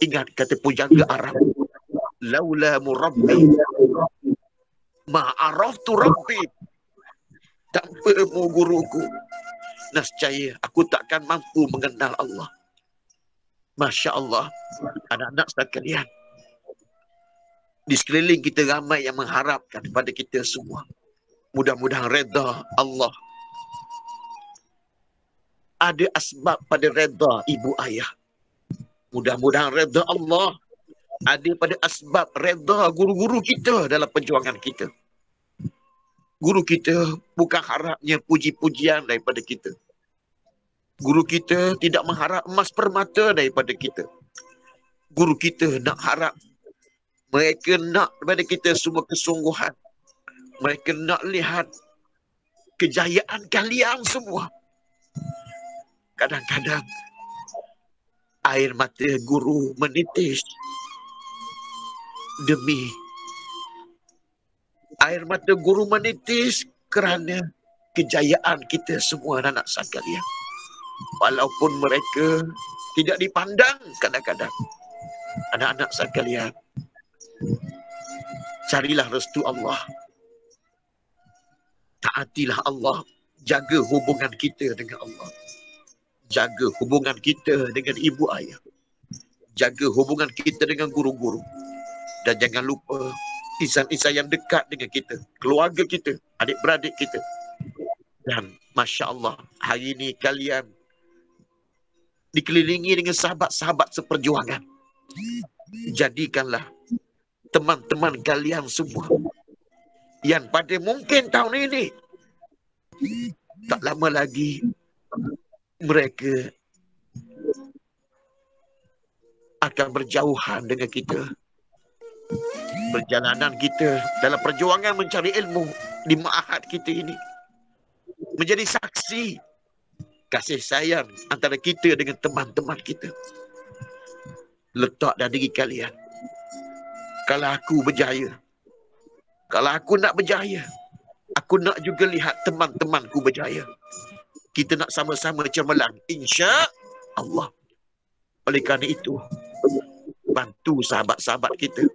Ingat kata pujangga Arab, laula murabbi ma'araftu rabbi. Tanpamu guruku, nescaya aku takkan mampu mengenal Allah. Masya Allah, anak-anak sekalian, di sekeliling kita ramai yang mengharapkan kepada kita semua. Mudah-mudahan redha Allah. Ada asbab pada redha ibu ayah. Mudah-mudahan redha Allah ada pada asbab redha guru-guru kita dalam perjuangan kita. Guru kita bukan harapnya puji-pujian daripada kita. Guru kita tidak mengharap emas permata daripada kita. Guru kita nak harap, mereka nak daripada kita semua kesungguhan. Mereka nak lihat kejayaan kalian semua. Kadang-kadang air mata guru menitis demi air mata guru menitis kerana kejayaan kita semua anak-anak sekalian. Walaupun mereka tidak dipandang kadang-kadang. Anak-anak sekalian, carilah restu Allah. Taatilah Allah. Jaga hubungan kita dengan Allah. Jaga hubungan kita dengan ibu ayah. Jaga hubungan kita dengan guru-guru. Dan jangan lupa insan-insan yang dekat dengan kita. Keluarga kita, adik-beradik kita. Dan Masya Allah, hari ini kalian dikelilingi dengan sahabat-sahabat seperjuangan. Jadikanlah teman-teman kalian semua yang pada mungkin tahun ini tak lama lagi mereka akan berjauhan dengan kita. Perjalanan kita dalam perjuangan mencari ilmu di ma'had kita ini menjadi saksi kasih sayang antara kita dengan teman-teman kita. Letak dalam diri kalian, kalau aku berjaya, kalau aku nak berjaya, aku nak juga lihat teman-temanku berjaya. Kita nak sama-sama cemerlang, insya Allah. Oleh kerana itu, bantu sahabat-sahabat kita.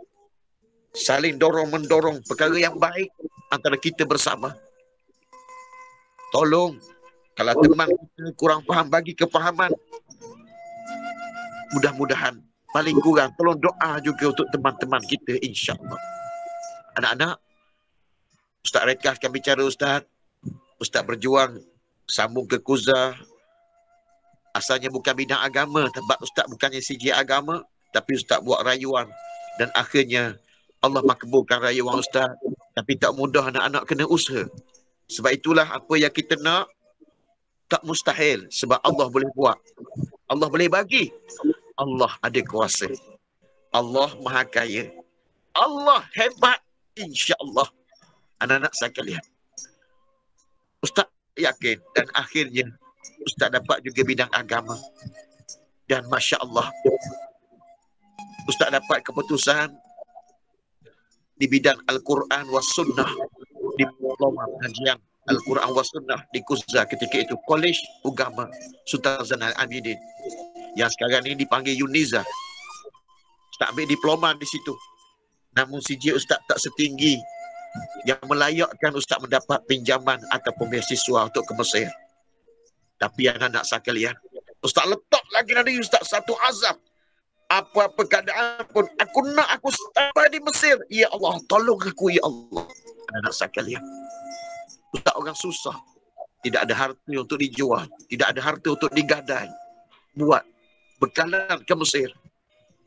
Saling dorong-mendorong perkara yang baik antara kita bersama. Tolong, kalau teman kita kurang faham, bagi kefahaman. Mudah-mudahan, paling kurang, tolong doa juga untuk teman-teman kita, insya Allah. Anak-anak, Ustaz rekaskan bicara Ustaz. Ustaz berjuang sambung ke Kuza. Asalnya bukan bidang agama, sebab Ustaz bukannya CJ agama, tapi Ustaz buat rayuan. Dan akhirnya Allah makbulkan rayuan Ustaz. Tapi tak mudah, anak-anak kena usaha. Sebab itulah apa yang kita nak, tak mustahil. Sebab Allah boleh buat. Allah boleh bagi. Allah ada kuasa. Allah maha kaya. Allah hebat. InsyaAllah. Anak-anak sekalian, Ustaz yakin, dan akhirnya Ustaz dapat juga bidang agama. Dan Masya Allah, Ustaz dapat keputusan di bidang Al-Quran was Sunnah, diploma pengajian Al-Quran was Sunnah di Kuza ketika itu, Kolej Agama Sultan Zainal Abidin, yang sekarang ini dipanggil Uniza. Ustaz ambil diploma di situ. Namun CJ Ustaz tak setinggi yang melayakkan Ustaz mendapat pinjaman ataupun beasiswa untuk ke Mesir. Tapi anak-anak sekalian, Ustaz letak lagi nanti Ustaz satu azam. Apa-apa keadaan pun, aku sampai di Mesir. Ya Allah, tolong aku ya Allah. Anak-anak sekalian, Ustaz orang susah. Tidak ada harta untuk dijual. Tidak ada harta untuk digadai. Buat bekalan ke Mesir.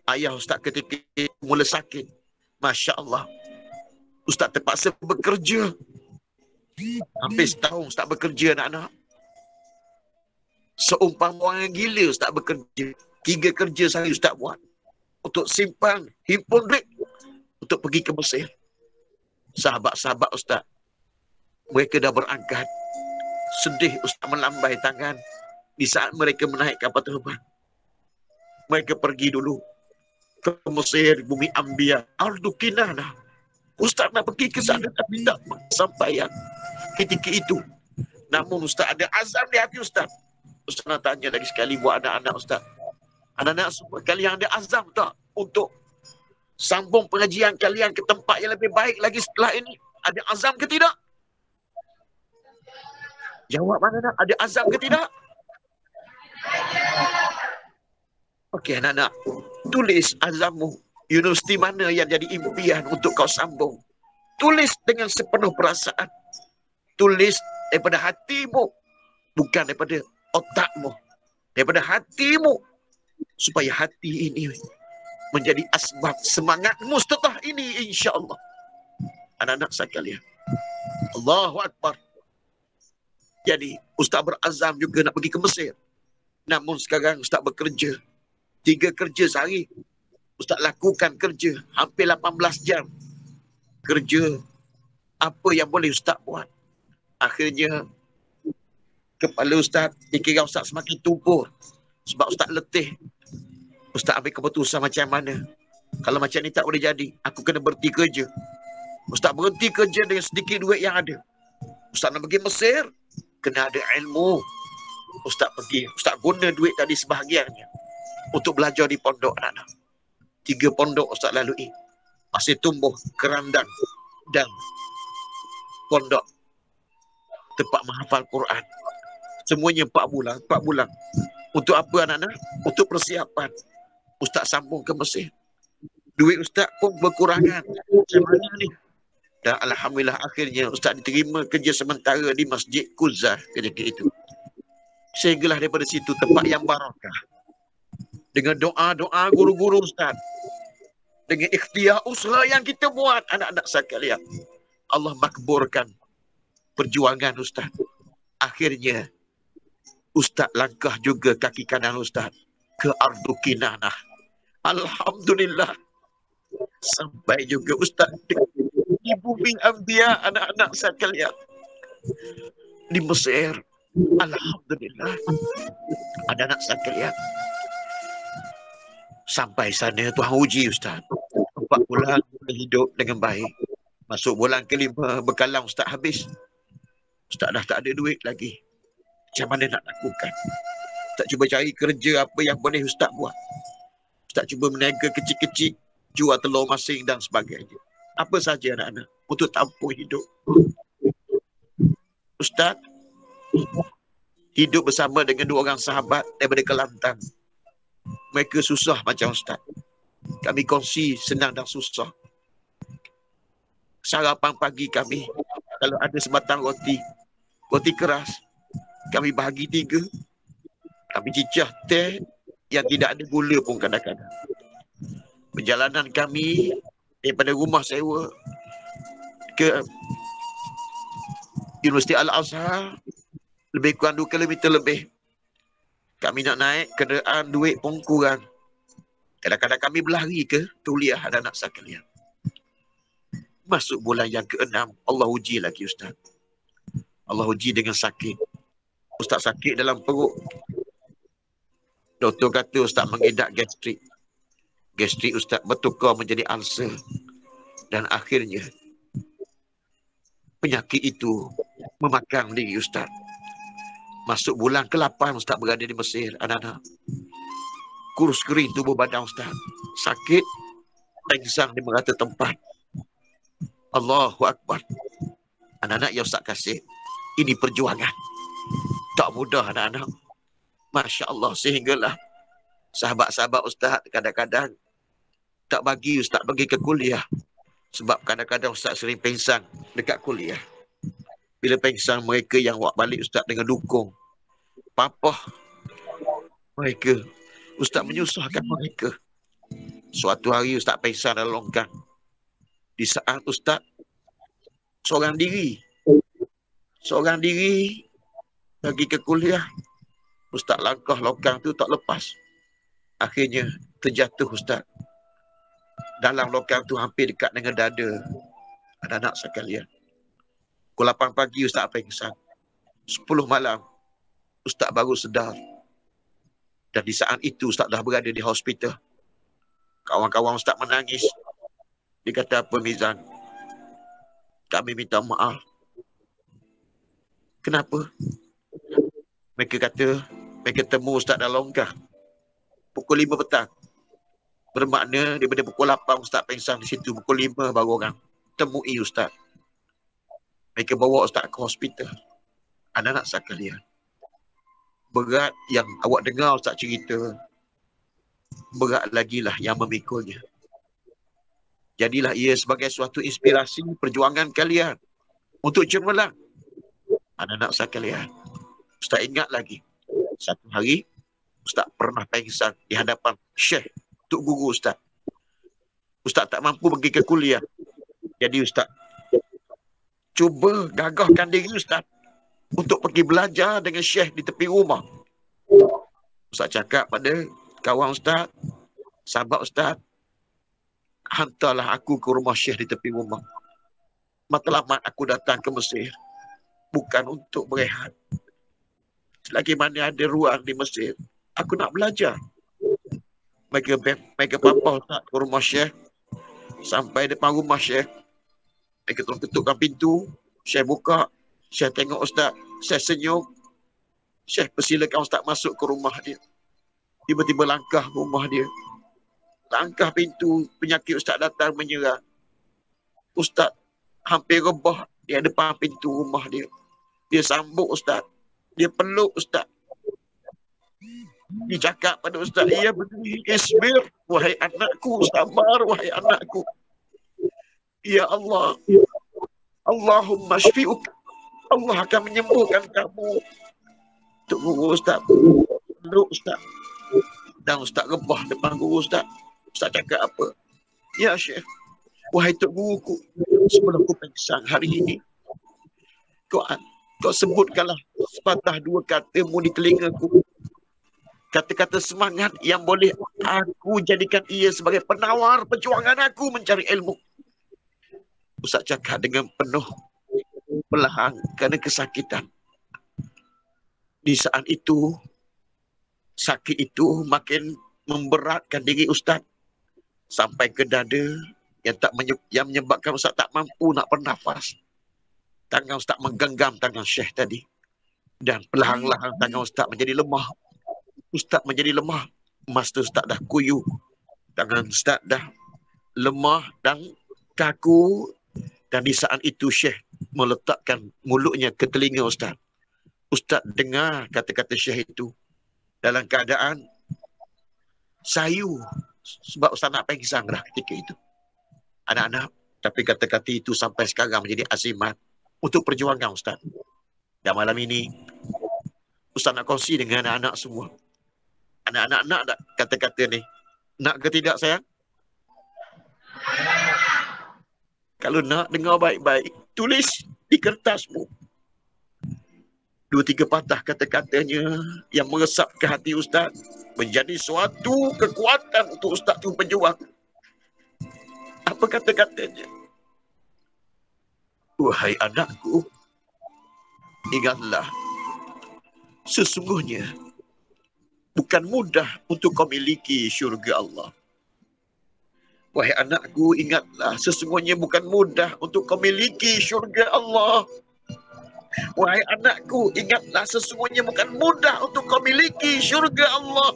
Ayah Ustaz ketika mula sakit. Masya Allah. Ustaz terpaksa bekerja. Hampir setahun Ustaz bekerja anak-anak. Seumpama orang gila Ustaz bekerja. 3 kerja sehari Ustaz buat. Untuk simpan, himpun duit. Untuk pergi ke Mesir. Sahabat-sahabat Ustaz. Mereka dah berangkat. Sedih Ustaz melambai tangan. Di saat mereka menaik kapal terbang. Mereka pergi dulu. Ke Mesir, bumi Ambiya. Ardu Kinanah. Ustaz nak pergi ke sana tapi tak sampaian ketika itu. Namun Ustaz ada azam di hati Ustaz. Ustaz nak tanya lagi sekali buat anak-anak Ustaz. Anak-anak semua kalian ada azam tak untuk sambung pengajian kalian ke tempat yang lebih baik lagi setelah ini? Ada azam ke tidak? Jawab anak-anak, ada azam ke tidak? Okey anak-anak, tulis azammu. Universiti mana yang jadi impian untuk kau sambung? Tulis dengan sepenuh perasaan. Tulis daripada hatimu. Bukan daripada otakmu. Daripada hatimu. Supaya hati ini menjadi asbab semangatmu setelah ini insya-Allah. Anak-anak sekalian. Allahu Akbar. Jadi Ustaz berazam juga nak pergi ke Mesir. Namun sekarang Ustaz bekerja. 3 kerja sehari. Ustaz lakukan kerja hampir 18 jam. Kerja apa yang boleh Ustaz buat. Akhirnya kepala Ustaz dikira Ustaz semakin tumpul. Sebab Ustaz letih. Ustaz ambil keputusan macam mana. Kalau macam ni tak boleh jadi, aku kena berhenti kerja. Ustaz berhenti kerja dengan sedikit duit yang ada. Ustaz nak pergi Mesir, kena ada ilmu. Ustaz pergi, Ustaz guna duit tadi sebahagiannya untuk belajar di pondok anak-anak. 3 pondok Ustaz lalui. Masih tumbuh Kerandang dan pondok tempat menghafal Quran. Semuanya 4 bulan, 4 bulan. Untuk apa anak-anak? Untuk persiapan. Ustaz sambung ke Mesir. Duit Ustaz pun berkurangan. Macam mana ni? Dan alhamdulillah akhirnya Ustaz diterima kerja sementara di Masjid Quzah ketika itu. Sehinggalah daripada situ tempat yang barakah. Dengan doa-doa guru-guru Ustaz. Dengan ikhtiar usaha yang kita buat anak-anak sekalian. Allah makburkan perjuangan Ustaz. Akhirnya Ustaz langkah juga kaki kanan Ustaz ke Ardu Kinanah. Alhamdulillah. Sampai juga Ustaz di bumi Ambiya anak-anak sekalian. Di Mesir. Alhamdulillah. Anak-anak sekalian. Sampai sana Tuhan uji Ustaz. 4 bulan boleh hidup dengan baik. Masuk bulan ke-5 bekalan Ustaz habis. Ustaz dah tak ada duit lagi. Macam mana nak lakukan? Ustaz cuba cari kerja apa yang boleh Ustaz buat. Ustaz cuba meniaga kecil-kecil, jual telur masing dan sebagainya. Apa saja anak-anak untuk tampung hidup. Ustaz hidup bersama dengan 2 orang sahabat daripada Kelantan. Mereka susah macam Ustaz. Kami kongsi senang dan susah. Sarapan pagi kami, kalau ada sebatang roti, roti keras, kami bahagi 3. Kami cicah teh yang tidak ada gula pun kadang-kadang. Perjalanan kami daripada rumah sewa ke Universiti Al-Azhar lebih kurang 2 kilometer lebih. Kami nak naik kenderaan, duit pun kurang. Kadang-kadang kami berlari ke kuliah anak-anak sekalian. Masuk bulan yang ke-6, Allah uji lagi Ustaz. Allah uji dengan sakit. Ustaz sakit dalam perut. Doktor kata Ustaz mengidap gastrik. Gastrik Ustaz bertukar menjadi ulcer. Dan akhirnya penyakit itu memakan diri Ustaz. Masuk bulan ke-8 Ustaz berada di Mesir, anak-anak. Kurus kering tubuh badan Ustaz. Sakit, pingsan di merata tempat. Allahu Akbar. Anak-anak yang Ustaz kasih, ini perjuangan. Tak mudah anak-anak. Masya Allah, sehinggalah sahabat-sahabat Ustaz kadang-kadang tak bagi Ustaz pergi ke kuliah. Sebab kadang-kadang Ustaz sering pingsan dekat kuliah. Bila pingsan mereka yang buat balik Ustaz dengan dukung. Papa mereka. Ustaz menyusahkan mereka. Suatu hari Ustaz pengsan dalam longkang. Di saat Ustaz seorang diri pergi ke kuliah, Ustaz langkah longkang tu tak lepas. Akhirnya terjatuh Ustaz. Dalam longkang tu hampir dekat dengan dada. Anak-anak sekalian. Pukul 8 pagi Ustaz pengsan. 10 malam Ustaz baru sedar. Dan di saat itu Ustaz dah berada di hospital. Kawan-kawan Ustaz menangis. Dia kata, apa Mizan? Kami minta maaf. Kenapa? Mereka kata, mereka temu Ustaz dalam longkang. Pukul 5 petang. Bermakna daripada pukul 8 Ustaz pengsan di situ. Pukul 5 baru orang temui Ustaz. Mereka bawa Ustaz ke hospital. Anak-anak sekalian. Berat yang awak dengar Ustaz cerita. Berat lagi lah yang memikulnya. Jadilah ia sebagai suatu inspirasi perjuangan kalian untuk cemerlang. Anak-anak sekalian, Ustaz ingat lagi, satu hari Ustaz pernah pengsan di hadapan Syekh, Tok Guru Ustaz. Ustaz tak mampu pergi ke kuliah. Jadi Ustaz cuba gagahkan diri Ustaz untuk pergi belajar dengan Syekh di tepi rumah. Ustaz cakap pada kawan Ustaz, sahabat Ustaz, hantarlah aku ke rumah Syekh di tepi rumah. Matlamat aku datang ke Mesir bukan untuk berehat. Selagi mana ada ruang di Mesir, aku nak belajar. Mereka papa Ustaz ke rumah Syekh. Sampai depan rumah Syekh, mereka ketukkan pintu. Syekh buka. Syekh tengok Ustaz. Syekh senyum. Syekh persilakan Ustaz masuk ke rumah dia. Tiba-tiba langkah rumah dia. Langkah pintu, penyakit Ustaz datang menyerang. Ustaz hampir rebah di depan pintu rumah dia. Dia sambut Ustaz. Dia peluk Ustaz. Dia cakap pada Ustaz, ia berdiri, isbir, wahai anakku, sabar, wahai anakku. Ya Allah, Allahumma syfi'uk. Allah akan menyembuhkan kamu. Tok Guru Ustaz peluk Ustaz. Dan Ustaz rebah depan Guru Ustaz. Ustaz cakap apa? Ya Syekh, wahai Tok Guruku, sebelum aku pengsan hari ini, kau sebutkanlah sepatah dua katamu di telingaku. Kata-kata semangat yang boleh aku jadikan ia sebagai penawar perjuangan aku mencari ilmu. Ustaz cakap dengan penuh perlahan kerana kesakitan. Di saat itu, sakit itu makin memberatkan diri Ustaz sampai ke dada yang menyebabkan Ustaz tak mampu nak bernafas. Tangan Ustaz menggenggam tangan Syekh tadi. Dan perlahan-lahan tangan Ustaz menjadi lemah. Ustaz menjadi lemah. Masa Ustaz dah kuyu. Tangan Ustaz dah lemah dan kaku. Dan di saat itu Syekh meletakkan mulutnya ke telinga Ustaz. Ustaz dengar kata-kata Syekh itu dalam keadaan sayu. Sebab Ustaz nak pengsan dah ketika itu. Anak-anak, tapi kata-kata itu sampai sekarang menjadi azimat untuk perjuangan Ustaz. Dan malam ini, Ustaz nak kongsi dengan anak-anak semua. Anak-anak nak tak kata-kata ni? Nak ke tidak sayang? Kalau nak, dengar baik-baik. Tulis di kertasmu. 2-3 patah kata-katanya yang meresap ke hati Ustaz. Menjadi suatu kekuatan untuk Ustaz tu berjuang. Apa kata-katanya? Wahai anakku, ingatlah, sesungguhnya bukan mudah untuk kau miliki syurga Allah. Wahai anakku, ingatlah, sesungguhnya bukan mudah untuk kau miliki syurga Allah. Wahai anakku, ingatlah, sesungguhnya bukan mudah untuk kau miliki syurga Allah.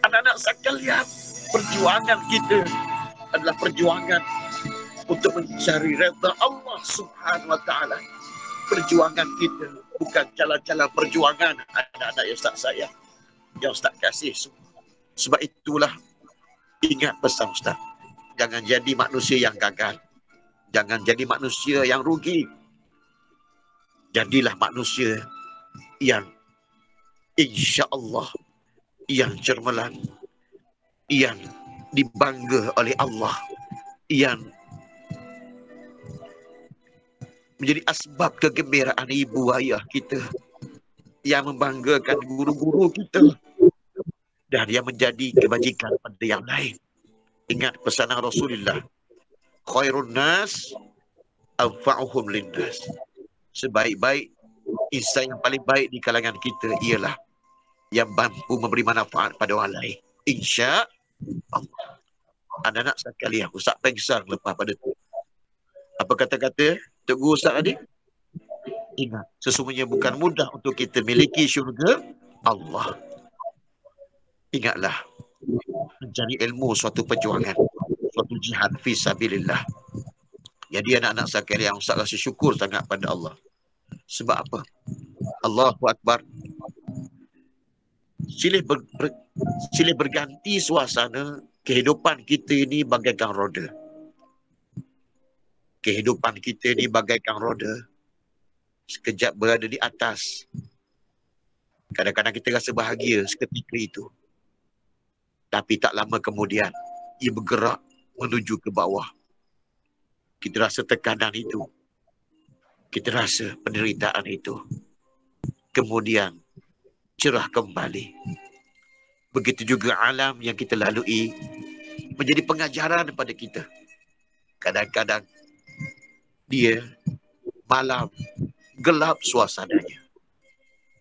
Anak-anak sekalian, perjuangan kita adalah perjuangan untuk mencari redha Allah Subhanahu wa taala. Perjuangan kita bukan jalan-jalan perjuangan anak-anak yang Ustaz sayang, yang Ustaz kasih semua. Sebab itulah, ingat pesan Ustaz. Jangan jadi manusia yang gagal. Jangan jadi manusia yang rugi. Jadilah manusia yang insya-Allah, yang cemerlang, yang dibangga oleh Allah, yang menjadi asbab kegembiraan ibu ayah kita, yang membanggakan guru-guru kita, dan yang menjadi kebajikan pada yang lain. Ingat pesanan Rasulullah, khairun nas anfa'uhum linnas. Sebaik-baik insan yang paling baik di kalangan kita ialah yang mampu memberi manfaat pada orang lain. Insya Allah. Anak-anak sekalian, Ustaz pengsang lepas pada tu. Apa kata-kata Tok Guru Ustaz tadi? Ingat, sesungguhnya bukan mudah untuk kita miliki syurga Allah. Ingatlah, mencari ilmu suatu perjuangan, suatu jihad fi sabilillah. Jadi anak-anak sekalian, Ustaz rasa syukur sangat pada Allah. Sebab apa? Allahu Akbar. Silih berganti suasana. Kehidupan kita ini bagaikan roda. Kehidupan kita ini bagaikan roda. Sekejap berada di atas. Kadang-kadang kita rasa bahagia seketika itu. Tapi tak lama kemudian, ia bergerak menuju ke bawah. Kita rasa tekanan itu. Kita rasa penderitaan itu. Kemudian, cerah kembali. Begitu juga alam yang kita lalui menjadi pengajaran kepada kita. Kadang-kadang dia malam, gelap suasananya.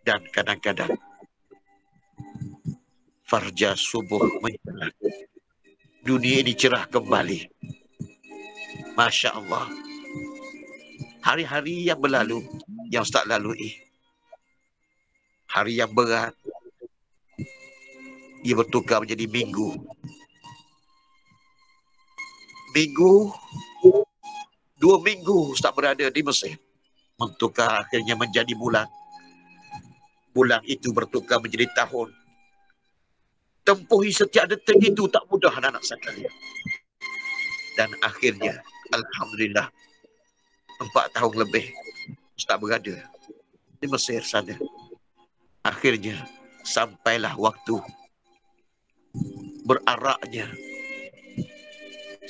Dan kadang-kadang farja subuh menjelang. Dunia ini cerah kembali. Masya Allah. Hari-hari yang berlalu, yang Ustaz lalui, hari yang berat, ia bertukar menjadi minggu. Minggu, 2 minggu Ustaz berada di Mesir. Bertukar akhirnya menjadi bulan. Bulan itu bertukar menjadi tahun. Tempuhi setiap detik itu tak mudah anak-anak sekalian. Dan akhirnya, alhamdulillah, 4 tahun lebih Ustaz berada di Mesir sana. Akhirnya, sampailah waktu beraraknya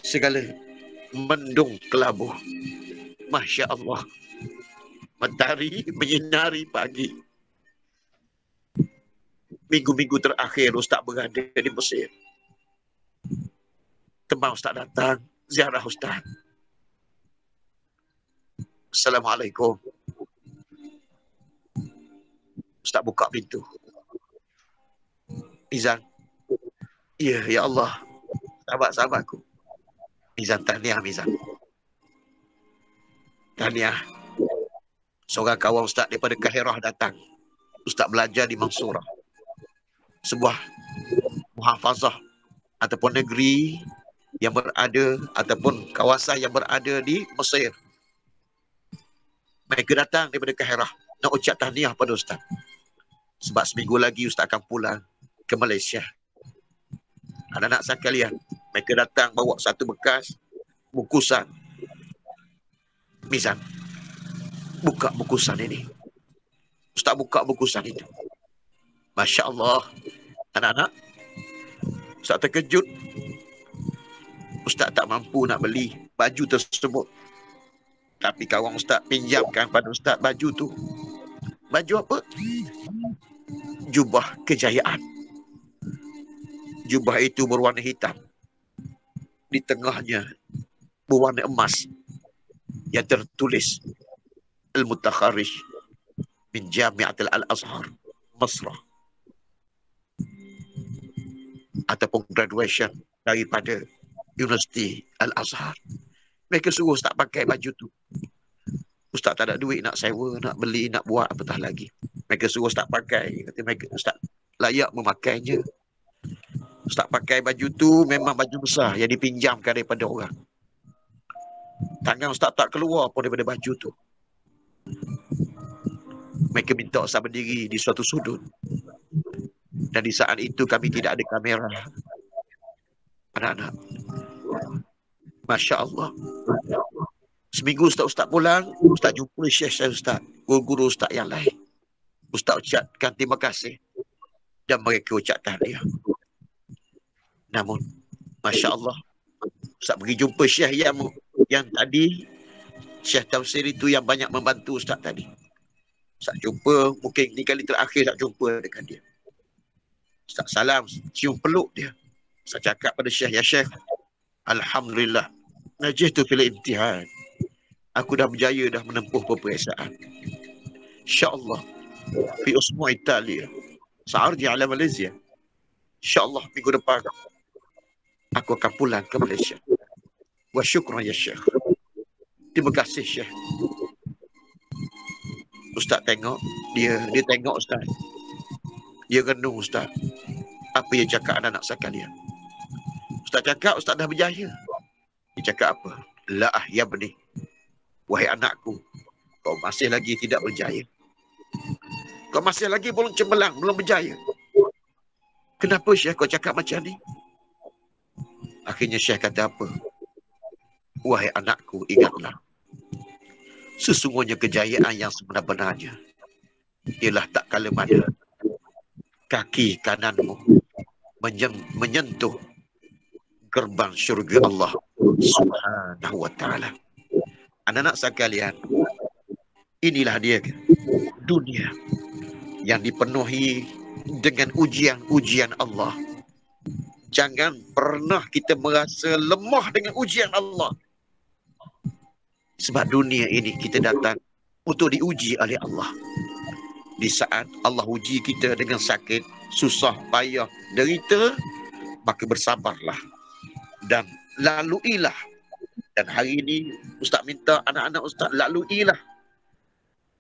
segala mendung kelabu. Masya Allah. Matahari menyinari pagi. Minggu-minggu terakhir Ustaz berada di Mesir. Teman Ustaz datang, ziarah Ustaz. Assalamualaikum. Ustaz buka pintu. Izan. Ya, ya Allah. Sahabat-sahabatku. Mizan, tahniah Mizan. Tahniah. Seorang kawan Ustaz daripada Kahirah datang. Ustaz belajar di Mansurah. Sebuah muhafazah ataupun negeri yang berada ataupun kawasan yang berada di Mesir. Mereka datang daripada Kahirah nak ucap tahniah pada Ustaz. Sebab seminggu lagi Ustaz akan pulang ke Malaysia. Anak-anak sekalian, mereka datang bawa satu bekas bungkusan. Mizan, buka bungkusan ini. Ustaz buka bungkusan itu. Masya Allah. Anak-anak, Ustaz terkejut. Ustaz tak mampu nak beli baju tersebut. Tapi kawan Ustaz pinjamkan pada Ustaz baju tu. Baju apa? Jubah kejayaan. Jubah itu berwarna hitam. Di tengahnya berwarna emas. Yang tertulis Al-Mutakharij min Jami'atil Al-Azhar Masrah. Ataupun graduation daripada Universiti Al-Azhar. Mereka suruh Ustaz pakai baju tu. Ustaz tak ada duit nak sewa, nak beli, nak buat apatah lagi. Mereka suruh Ustaz pakai. Kata mereka, Ustaz layak memakainya. Ustaz pakai baju tu memang baju besar yang dipinjamkan daripada orang. Tangan Ustaz tak keluar pun daripada baju tu. Mereka minta Ustaz berdiri di suatu sudut. Dan di saat itu kami tidak ada kamera. Anak-anak. Masya Allah. Seminggu Ustaz pulang, Ustaz jumpa Syekh saya Ustaz, guru-guru Ustaz yang lain. Ustaz ucapkan terima kasih dan mereka ucap tahniah. Namun Masya Allah. Ustaz pergi jumpa Syekh yang tadi, Syekh Tafsir itu yang banyak membantu Ustaz tadi. Ustaz jumpa, mungkin ni kali terakhir Ustaz jumpa dengan dia. Ustaz salam, cium peluk dia. Ustaz cakap pada Syekh, ya Syekh, Alhamdulillah, najihtu fil imtihan. Aku dah berjaya dah menempuh peperiksaan. InsyaAllah, fi usmu' Italia. Sa'arji ala Malaysia. InsyaAllah minggu depan aku akan pulang ke Malaysia. Wa syukran ya Syekh. Terima kasih Syekh. Ustaz tengok, dia tengok Ustaz. Dia renung Ustaz. Apa yang cakap anak-anak sekalian? Ustaz cakap Ustaz dah berjaya. Dia cakap apa? La ya bani. Wahai anakku, kau masih lagi tidak berjaya. Kau masih lagi belum cemerlang, belum berjaya. Kenapa Syekh kau cakap macam ni? Akhirnya Syekh kata apa? Wahai anakku, ingatlah. Sesungguhnya kejayaan yang sebenar-benarnya ialah tak kala mana kaki kananmu menyentuh gerbang syurga Allah Subhanahu wa ta'ala. Anak-anak sekalian, inilah dia dunia yang dipenuhi dengan ujian-ujian Allah. Jangan pernah kita merasa lemah dengan ujian Allah. Sebab dunia ini kita datang untuk diuji oleh Allah. Di saat Allah uji kita dengan sakit, susah, payah, derita, maka bersabarlah dan laluilah. Dan hari ini Ustaz minta anak-anak Ustaz laluilah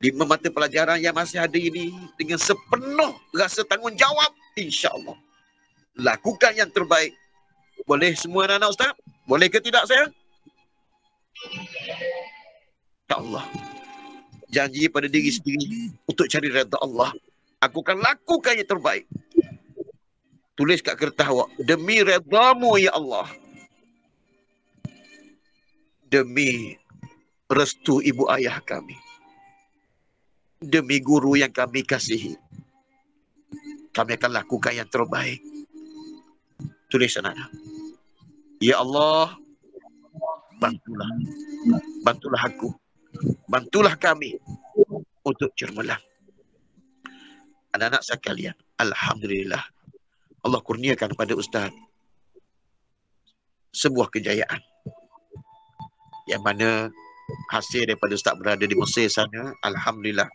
5 mata pelajaran yang masih ada ini dengan sepenuh rasa tanggungjawab, insya-Allah. Lakukan yang terbaik. Boleh semua anak-anak Ustaz? Boleh ke tidak saya? Ya Allah. Janji pada diri sendiri untuk cari redha Allah. Aku akan lakukan yang terbaik. Tulis kat kertas awak, demi redha-Mu ya Allah. Demi restu ibu ayah kami. Demi guru yang kami kasihi. Kami akan lakukan yang terbaik. Tulis anak-anak. Ya Allah, bantulah. Bantulah aku. Bantulah kami untuk cemerlang. Anak-anak sekalian, alhamdulillah. Allah kurniakan kepada Ustaz sebuah kejayaan. Yang mana hasil daripada Ustaz berada di Mesir sana, alhamdulillah.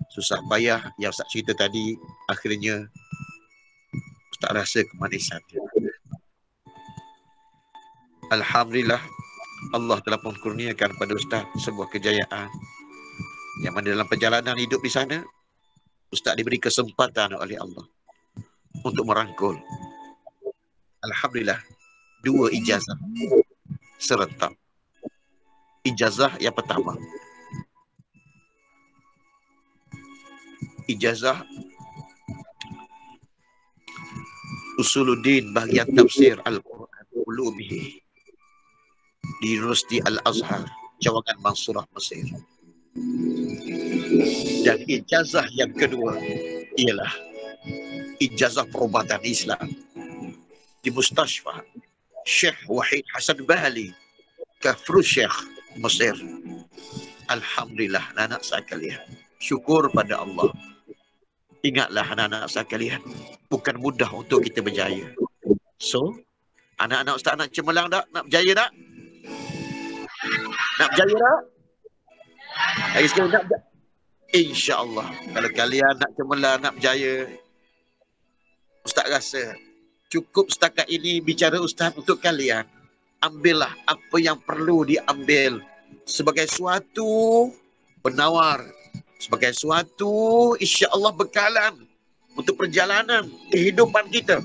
Susah payah yang Ustaz cerita tadi, akhirnya Ustaz rasa kemanisan. Alhamdulillah, Allah telah kurniakan kepada Ustaz sebuah kejayaan. Yang mana dalam perjalanan hidup di sana, Ustaz diberi kesempatan oleh Allah untuk merangkul. Alhamdulillah, 2 ijazah serentak. Ijazah yang pertama, ijazah Usuluddin bahagian tafsir Al-Quran Ulumihi di Universiti Al-Azhar, Cawangan Mansurah, Mesir. Dan ijazah yang kedua ialah ijazah perubatan Islam di Mustashfa Syekh Wahid Hasan Bali, Kafru Syekh, Mesir. Alhamdulillah anak-anak sekalian. Syukur pada Allah. Ingatlah anak-anak sekalian, bukan mudah untuk kita berjaya. So, anak-anak Ustaz nak cemerlang tak? Nak berjaya tak? Nak berjaya tak? Hari sekarang nak berjaya? InsyaAllah. Kalau kalian nak cemerlang, nak berjaya, Ustaz rasa cukup setakat ini bicara Ustaz untuk kalian. Ambillah apa yang perlu diambil sebagai suatu penawar, sebagai suatu insya-Allah bekalan untuk perjalanan kehidupan kita.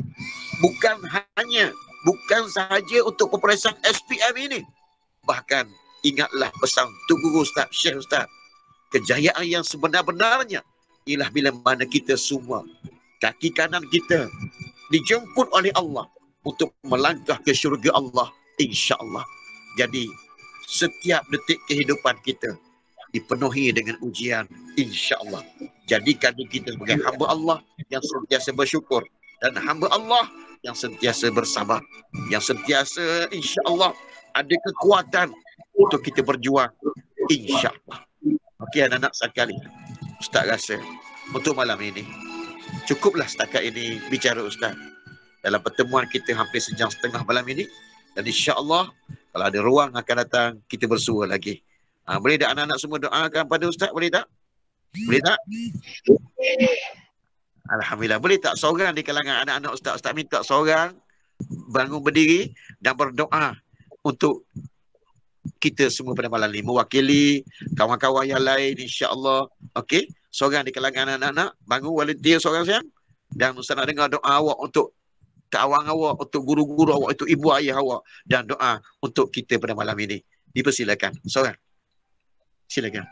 Bukan sahaja untuk peperiksaan SPM ini. Bahkan ingatlah pesan Tuan Guru Ustaz, Syekh Ustaz. Kejayaan yang sebenar-benarnya ialah bila mana kita semua, kaki kanan kita dijemput oleh Allah untuk melangkah ke syurga Allah, insya-Allah. Jadi setiap detik kehidupan kita dipenuhi dengan ujian, insya-Allah. Jadikan kita sebagai hamba Allah yang sentiasa bersyukur dan hamba Allah yang sentiasa bersabar, yang sentiasa insya-Allah ada kekuatan untuk kita berjuang insya-Allah. Okey anak-anak sekalian, Ustaz rasa untuk malam ini cukuplah setakat ini bicara Ustaz. Dalam pertemuan kita hampir sejam setengah malam ini, dan insya-Allah kalau ada ruang akan datang kita bersua lagi. Boleh tak anak-anak semua doakan pada Ustaz, boleh tak? Boleh tak? Alhamdulillah. Boleh tak seorang di kalangan anak-anak Ustaz minta seorang bangun berdiri dan berdoa untuk kita semua pada malam ini, mewakili kawan-kawan yang lain insya-Allah. Okey, seorang di kalangan anak-anak bangun volunteer seorang sayang, dan Ustaz nak dengar doa awak untuk kawan awak, untuk guru-guru awak, untuk ibu ayah awak, dan doa untuk kita pada malam ini. Dipersilakan seorang. Silakan.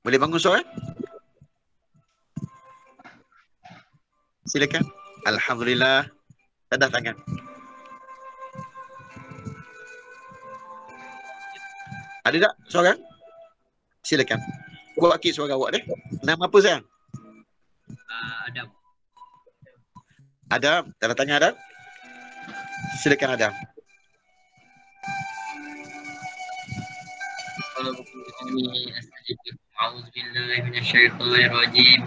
Boleh bangun seorang? Silakan. Alhamdulillah. Tadah tangan. Ada tak seorang? Silakan. Kuat suara awak deh. Nama apa sayang? Adam. Adam. Tanda tangan Adam. Silakan Adam.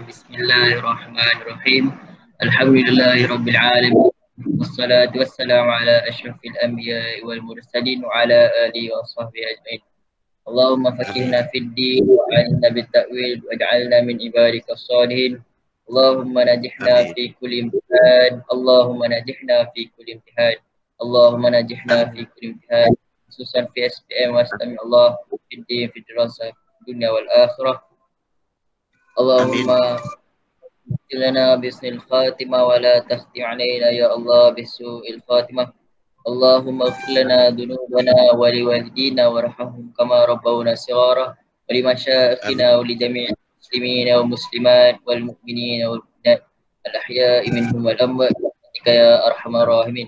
Bismillahirrahmanirrahim. Alhamdulillahirabbil alamin. Wassalatu wassalamu ala asyrafil anbiya'i wal mursalin wa ala alihi wa sahbihi ajmain. Allahumma faqihna fid din wa 'allimna bit ta'wil waj'alna min ibadika shalihin. Allahumma najihna fi kulli imtihan. Allahumma najihna fi kulli imtihan. Allahumma najihna fi kulli imtihan. Khususan fi SPM wa astami Allah fid din fid dirasah dunia wal akhirah. Allahumma lana bisnil khatimah wa la takhtim alaina ya Allah bisu'il khatimah. Allahumma ighfir lana dhunubana wa liwalidina warhamhum kama rabbawna shighara wa limasyayikhina wa li jami'il muslimina wa muslimat wal mu'minina wal mu'minat al ahya'i minhum wal amwat ya arhamar rahimin.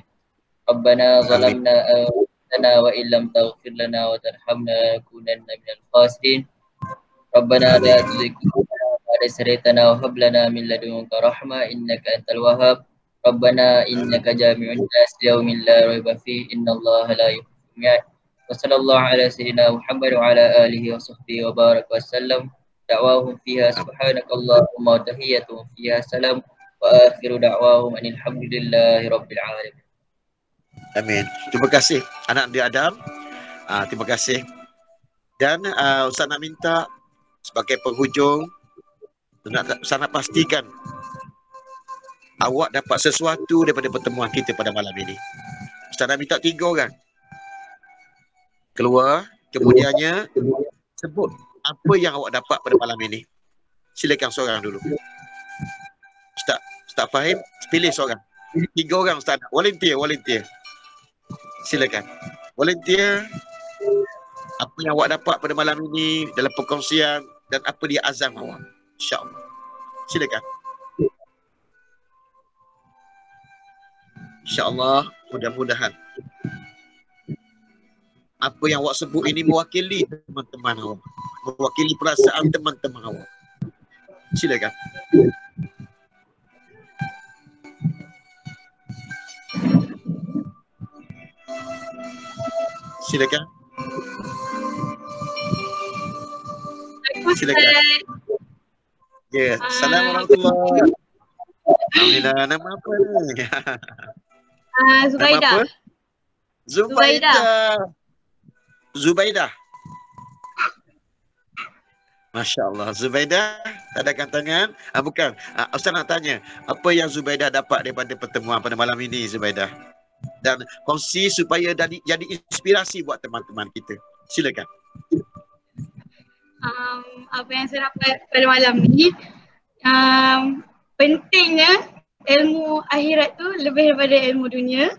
Rabbana zalamna anfusana wa illam taghfir lana wa tarhamna lanakunanna minal khasirin. Rabbana la tuzigh qulubana ba'da idh hadaytana wa hab lana min ladunka rahmah innaka antal wahhab. Rabbana innaka jami'un nas yaumin la raiba fihi innallaha la yukhlifu al-mi'ad. Wa sallallahu ala sayyidina Muhammad wa ala alihi wa sahbihi wa baraka wa sallam. Da'wahum fiha subhanakallahumma wa tahiyyatuhum fiha salam wa akhiru da'wahum anil hamdulillahi rabbil alamin. Amin. Terima kasih anak dia Adam. Terima kasih. Dan Ustaz nak minta sebagai penghujung, Ustaz nak pastikan awak dapat sesuatu daripada pertemuan kita pada malam ini. Ustaz nak minta 3 orang keluar, kemudiannya sebut apa yang awak dapat pada malam ini. Silakan seorang dulu. Ustaz Fahim, pilih seorang. 3 orang Ustaz nak. Volunteer. Silakan. Volunteer. Apa yang awak dapat pada malam ini dalam perkongsian dan apa dia azam awak. InsyaAllah. Silakan. InsyaAllah, mudah-mudahan apa yang awak sebut ini mewakili teman-teman awak, mewakili perasaan teman-teman awak. Silakan. Silakan. Silakan. Ya, Assalamualaikum warahmatullahi wabarakatuh. Alhamdulillah, nama apa ni? Zubaidah. Zubaidah. Masya Allah. Zubaidah, tadakan tangan. Bukan. Ustaz nak tanya, apa yang Zubaidah dapat daripada pertemuan pada malam ini, Zubaidah? Dan kongsi supaya jadi inspirasi buat teman-teman kita. Silakan. Apa yang saya dapat pada malam ni, pentingnya ilmu akhirat tu lebih daripada ilmu dunia.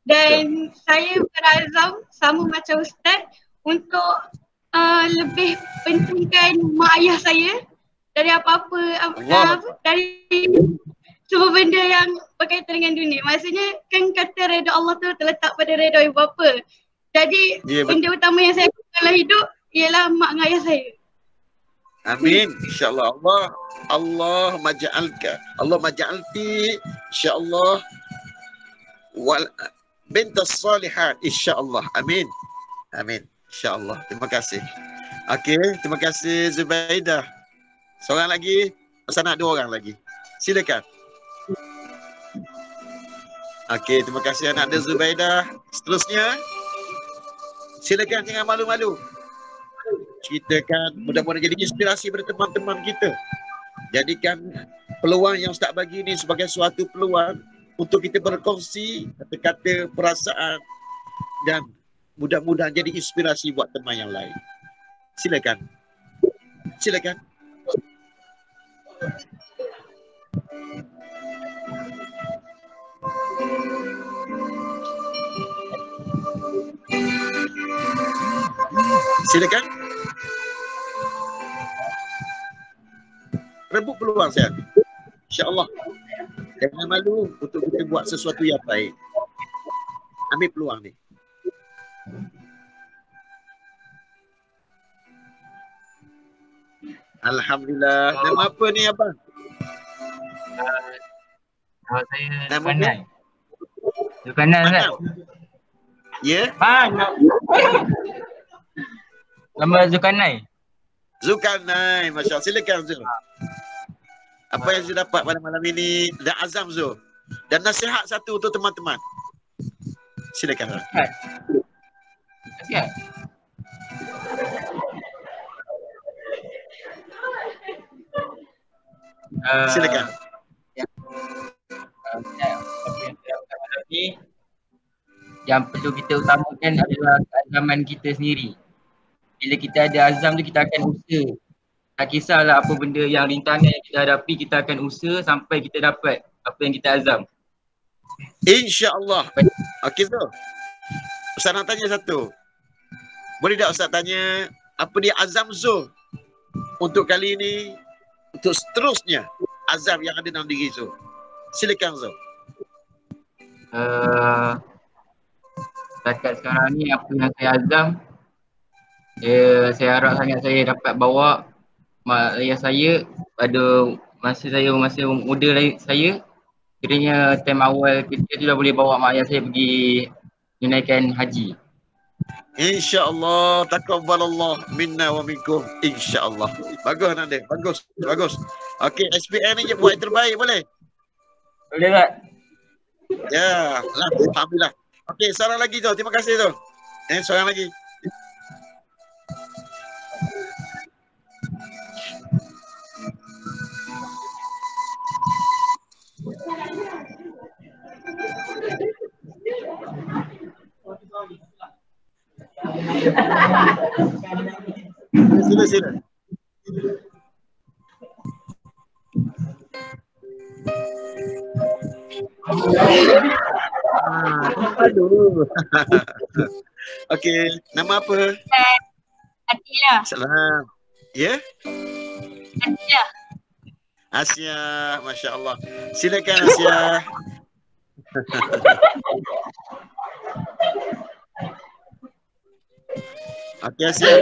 Dan saya berazam sama macam Ustaz untuk lebih pentingkan mak ayah saya dari apa-apa, dari semua benda yang berkaitan dengan dunia. Maksudnya kan kata redha Allah tu terletak pada redha ibu bapa. Jadi benda utama yang saya dalam hidup ialah mak dan ayah saya. Amin. InsyaAllah Allah Allah maj'alka, Allah maj'alti insyaallah wal bintas salihat insyaallah. Amin. Amin. InsyaAllah. Terima kasih. Okey, terima kasih Zubaidah. Seorang lagi, pasal nak 2 orang lagi. Silakan. Okey, terima kasih anak dia Zubaidah. Seterusnya, silakan, jangan malu-malu. Ceritakan, mudah-mudahan jadi inspirasi pada teman-teman kita. Jadikan peluang yang Ustaz bagi ni sebagai suatu peluang untuk kita berkongsi kata-kata, perasaan dan mudah-mudahan jadi inspirasi buat teman yang lain. Silakan. Silakan. Silakan. Rebut peluang saya. InsyaAllah. Jangan malu untuk kita buat sesuatu yang baik. Ambil peluang ni. Alhamdulillah. Nama apa ni abang? Nama saya Nama Zulkarnain. Zulkarnain Ustaz. Ya? Nama Zulkarnain. Zulkarnain, Masya Allah. Silakan Zul. Apa yang Zul dapat pada malam ini dan azam Zul. Dan nasihat satu untuk teman-teman. Silakan. Nasihat. Silakan. Yang perlu kita utamakan adalah keazaman kita sendiri. Bila kita ada azam tu, kita akan usaha. Tak kisahlah apa benda yang rintangan yang kita hadapi, kita akan usaha sampai kita dapat apa yang kita azam. InsyaAllah. Okey Zul. Ustaz nak tanya satu. Boleh tak Ustaz tanya apa dia azam Zul untuk kali ini, untuk seterusnya azam yang ada dalam diri Zul. Silakan Zul. Setakat sekarang ni apa yang saya azam, saya harap sangat saya dapat bawa mak ayah saya pada masa muda saya. Kiranya time awal kecil tu dah boleh bawa mak ayah saya pergi menunaikan haji. InsyaAllah. Taqabbalallah minna wa minkum. InsyaAllah. Bagus Nadir. Bagus. Bagus. Okey, SPM ni je buat yang terbaik boleh? Boleh tak? Ya. Alhamdulillah. Okey, seorang lagi tu. Terima kasih tu. Seorang lagi. Sila. Aduh. Okey, nama apa? Atila. Salam. Ya? Atila. Asia, Masya Allah. Silakan Asia. Okey Asia.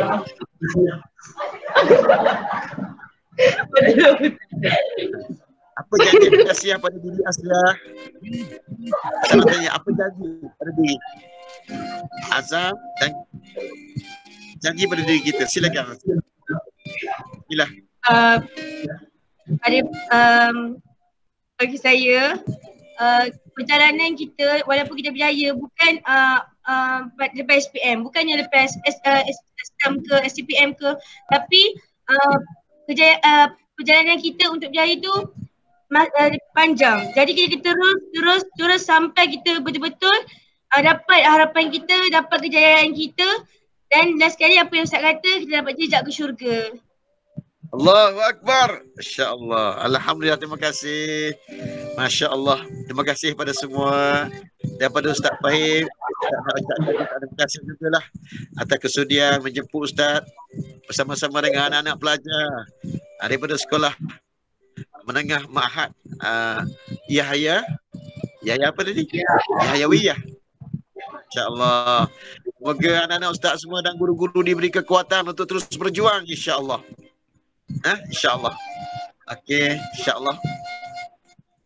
Apa janji Asia pada diri Asia? Saya nak tanya, apa janji pada diri? Azam dan janji pada diri kita. Silakan. Sila. Bagi saya, perjalanan kita walaupun kita berjaya bukan lepas SPM, bukannya lepas SPM ke SCPM ke, tapi perjalanan kita untuk berjaya tu panjang. Jadi kita terus sampai kita betul-betul dapat harapan kita, dapat kejayaan kita, dan last sekali apa yang Ustaz kata, kita dapat jejak ke syurga. Allahu Akbar. Masya Allah. Alhamdulillah, terima kasih. Masya Allah. Terima kasih pada semua. Daripada Ustaz Fahim, terima kasih juga lah atas kesudian menjemput Ustaz bersama-sama dengan anak-anak pelajar daripada sekolah menengah Ma'had Yahya apa tadi? Yahyawiyah. InsyaAllah. Semoga anak-anak Ustaz semua dan guru-guru diberi kekuatan untuk terus berjuang, insyaAllah. InsyaAllah. Okey, insya-Allah.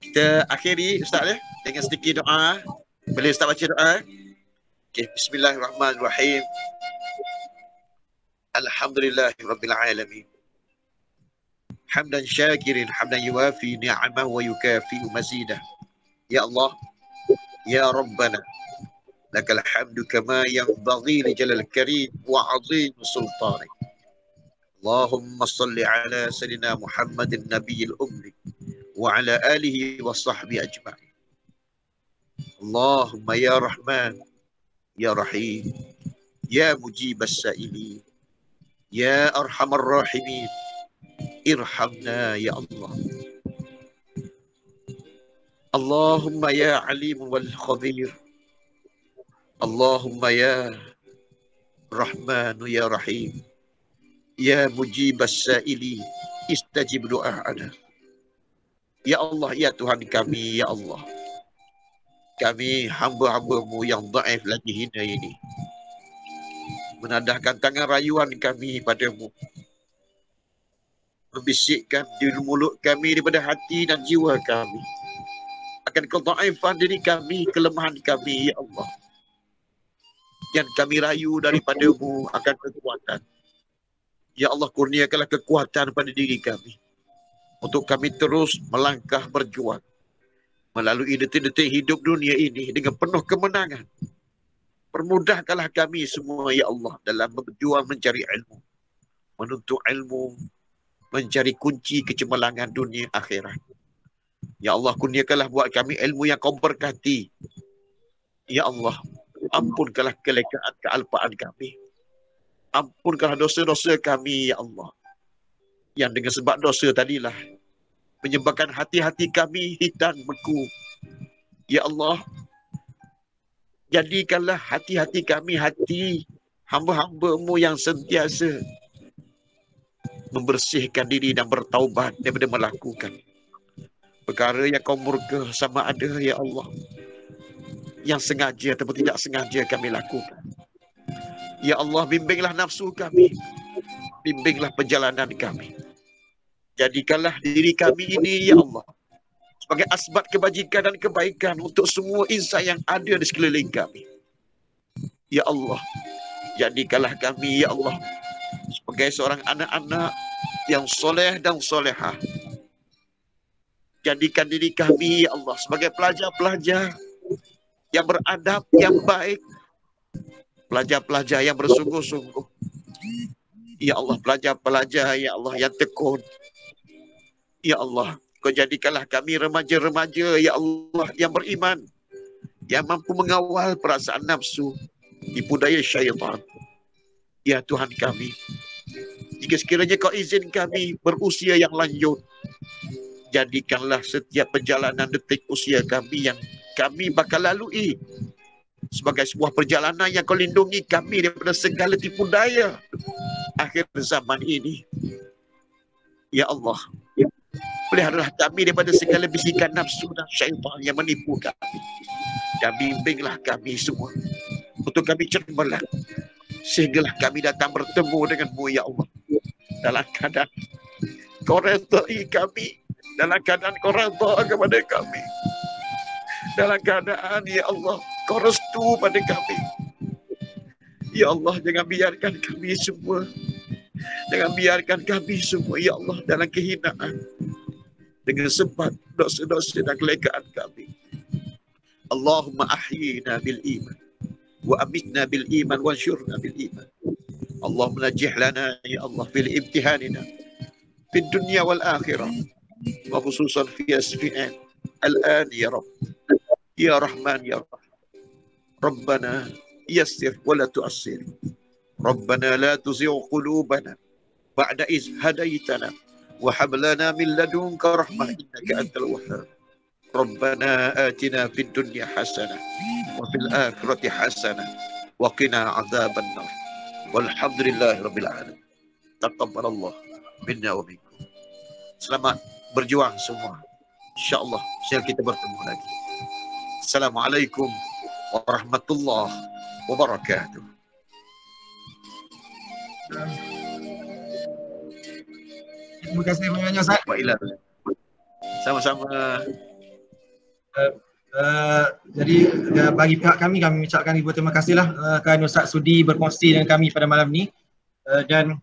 Kita akhiri Ustaz dengan sedikit doa. Boleh Ustaz baca doa? Okey, bismillahirrahmanirrahim. Alhamdulillahirabbil alamin. Hamdan syakirin, hamdan yuwafi ni'amahu wa yukafi'u mazidah. Ya Allah, ya Rabbana, lakal hamdu kama yanbaghi li jalal karim wa 'azim sultanik. Allahumma salli ala sayyidina Muhammadin nabiyil ummi wa ala alihi wa sahbihi ajma'in. Allahumma ya Rahman, ya Rahim, ya mujibas sa'ilin, ya arhamar rahimin, irhamna ya Allah. Allahumma ya alim wal khabir, Allahumma ya Rahman ya Rahim, ya mujibas sa'ilin, istajib du'a'ana. Ya Allah, ya Tuhan kami, ya Allah, kami hamba-hambamu yang dhaif lagi hina ini menadahkan tangan rayuan kami padamu, membisikkan di mulut kami daripada hati dan jiwa kami akan kedhaifan diri kami, kelemahan kami, ya Allah, yang kami rayu daripadamu akan kekuatan. Ya Allah, kurniakanlah kekuatan pada diri kami untuk kami terus melangkah berjuang melalui detik-detik hidup dunia ini dengan penuh kemenangan. Permudahkanlah kami semua, ya Allah, dalam berjuang mencari ilmu, menuntut ilmu, mencari kunci kecemerlangan dunia akhirat. Ya Allah, kurniakanlah buat kami ilmu yang kau berkati. Ya Allah, ampunkanlah kelekaan kealpaan kami. Ampunkanlah dosa-dosa kami, ya Allah, yang dengan sebab dosa tadilah menyebabkan hati-hati kami hitam beku. Ya Allah, jadikanlah hati-hati kami hati hamba-hamba-Mu yang sentiasa membersihkan diri dan bertaubat daripada melakukan perkara yang kau murka, sama ada, ya Allah, yang sengaja ataupun tidak sengaja kami lakukan. Ya Allah, bimbinglah nafsu kami, bimbinglah perjalanan kami. Jadikanlah diri kami ini, ya Allah, sebagai asbab kebajikan dan kebaikan untuk semua insan yang ada di sekeliling kami. Ya Allah, jadikanlah kami, ya Allah, sebagai seorang anak-anak yang soleh dan solehah. Jadikan diri kami, ya Allah, sebagai pelajar-pelajar yang beradab, yang baik, pelajar-pelajar yang bersungguh-sungguh. Ya Allah, pelajar-pelajar, ya Allah, yang tekun. Ya Allah, kau jadikanlah kami remaja-remaja, ya Allah, yang beriman, yang mampu mengawal perasaan nafsu, tipu daya syaitan. Ya Tuhan kami, jika sekiranya kau izin kami berusia yang lanjut, jadikanlah setiap perjalanan detik usia kami yang kami bakal lalui sebagai sebuah perjalanan yang kau lindungi kami daripada segala tipu daya akhir zaman ini. Ya Allah, peliharalah kami daripada segala bisikan nafsu dan syaitan yang menipu kami. Dan bimbinglah kami semua untuk kami cermelang, sehinggalah kami datang bertemu dengan-Mu, ya Allah, dalam keadaan kau redai kami, dalam keadaan kau redha kepada kami, dalam keadaan, ya Allah, kau restu pada kami. Ya Allah, jangan biarkan kami semua, jangan biarkan kami semua, ya Allah, dalam kehinaan dengan sebab dosa-dosa dan kelegaan kami. Allahumma ahyina bil iman wa amitna bil iman wa ansyurna bil iman. Allahumma najih lana, ya Allah, fil imtihanina fid dunya wal akhirah wa khususan fi asfi'an al-an, ya Rabb, ya Rahman, ya Rahim. Rabbana yassir wa la tu'assir. Rabbana la tuzigh qulubana ba'da iz hadaitana wa hab lana min ladunka rahmah innaka antal wahhab. Rabbana atina fid dunya hasanah wa fil akhirati hasanah wa qina adzaban nar. Walhamdulillahi rabbil alamin. Taqabbalallah minna wa minkum. Selamat berjuang semua. InsyaAllah sehingga kita bertemu lagi. Assalamualaikum warahmatullahi wabarakatuh. Terima kasih banyak Ustaz. Baiklah. Sama-sama. Jadi bagi pihak kami mengucapkan ribuan terima kasihlah kerana Ustaz sudi berkongsi dengan kami pada malam ni. Dan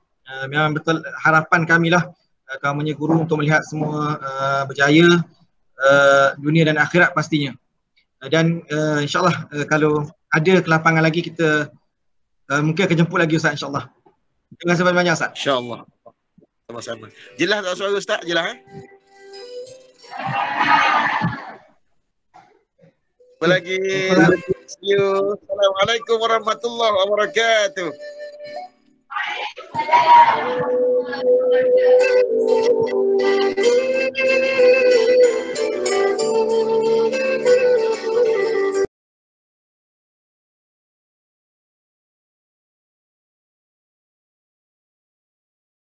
memang betul harapan kami lah kamunya guru untuk melihat semua berjaya dunia dan akhirat pastinya. Dan insyaAllah kalau ada kelapangan lagi kita mungkin akan jemput lagi Ustaz insyaAllah. Terima kasih banyak Ustaz. InsyaAllah. Sama-sama. Jelas tak suara Ustaz? Jelas Apa lagi? See you. Assalamualaikum warahmatullahi wabarakatuh.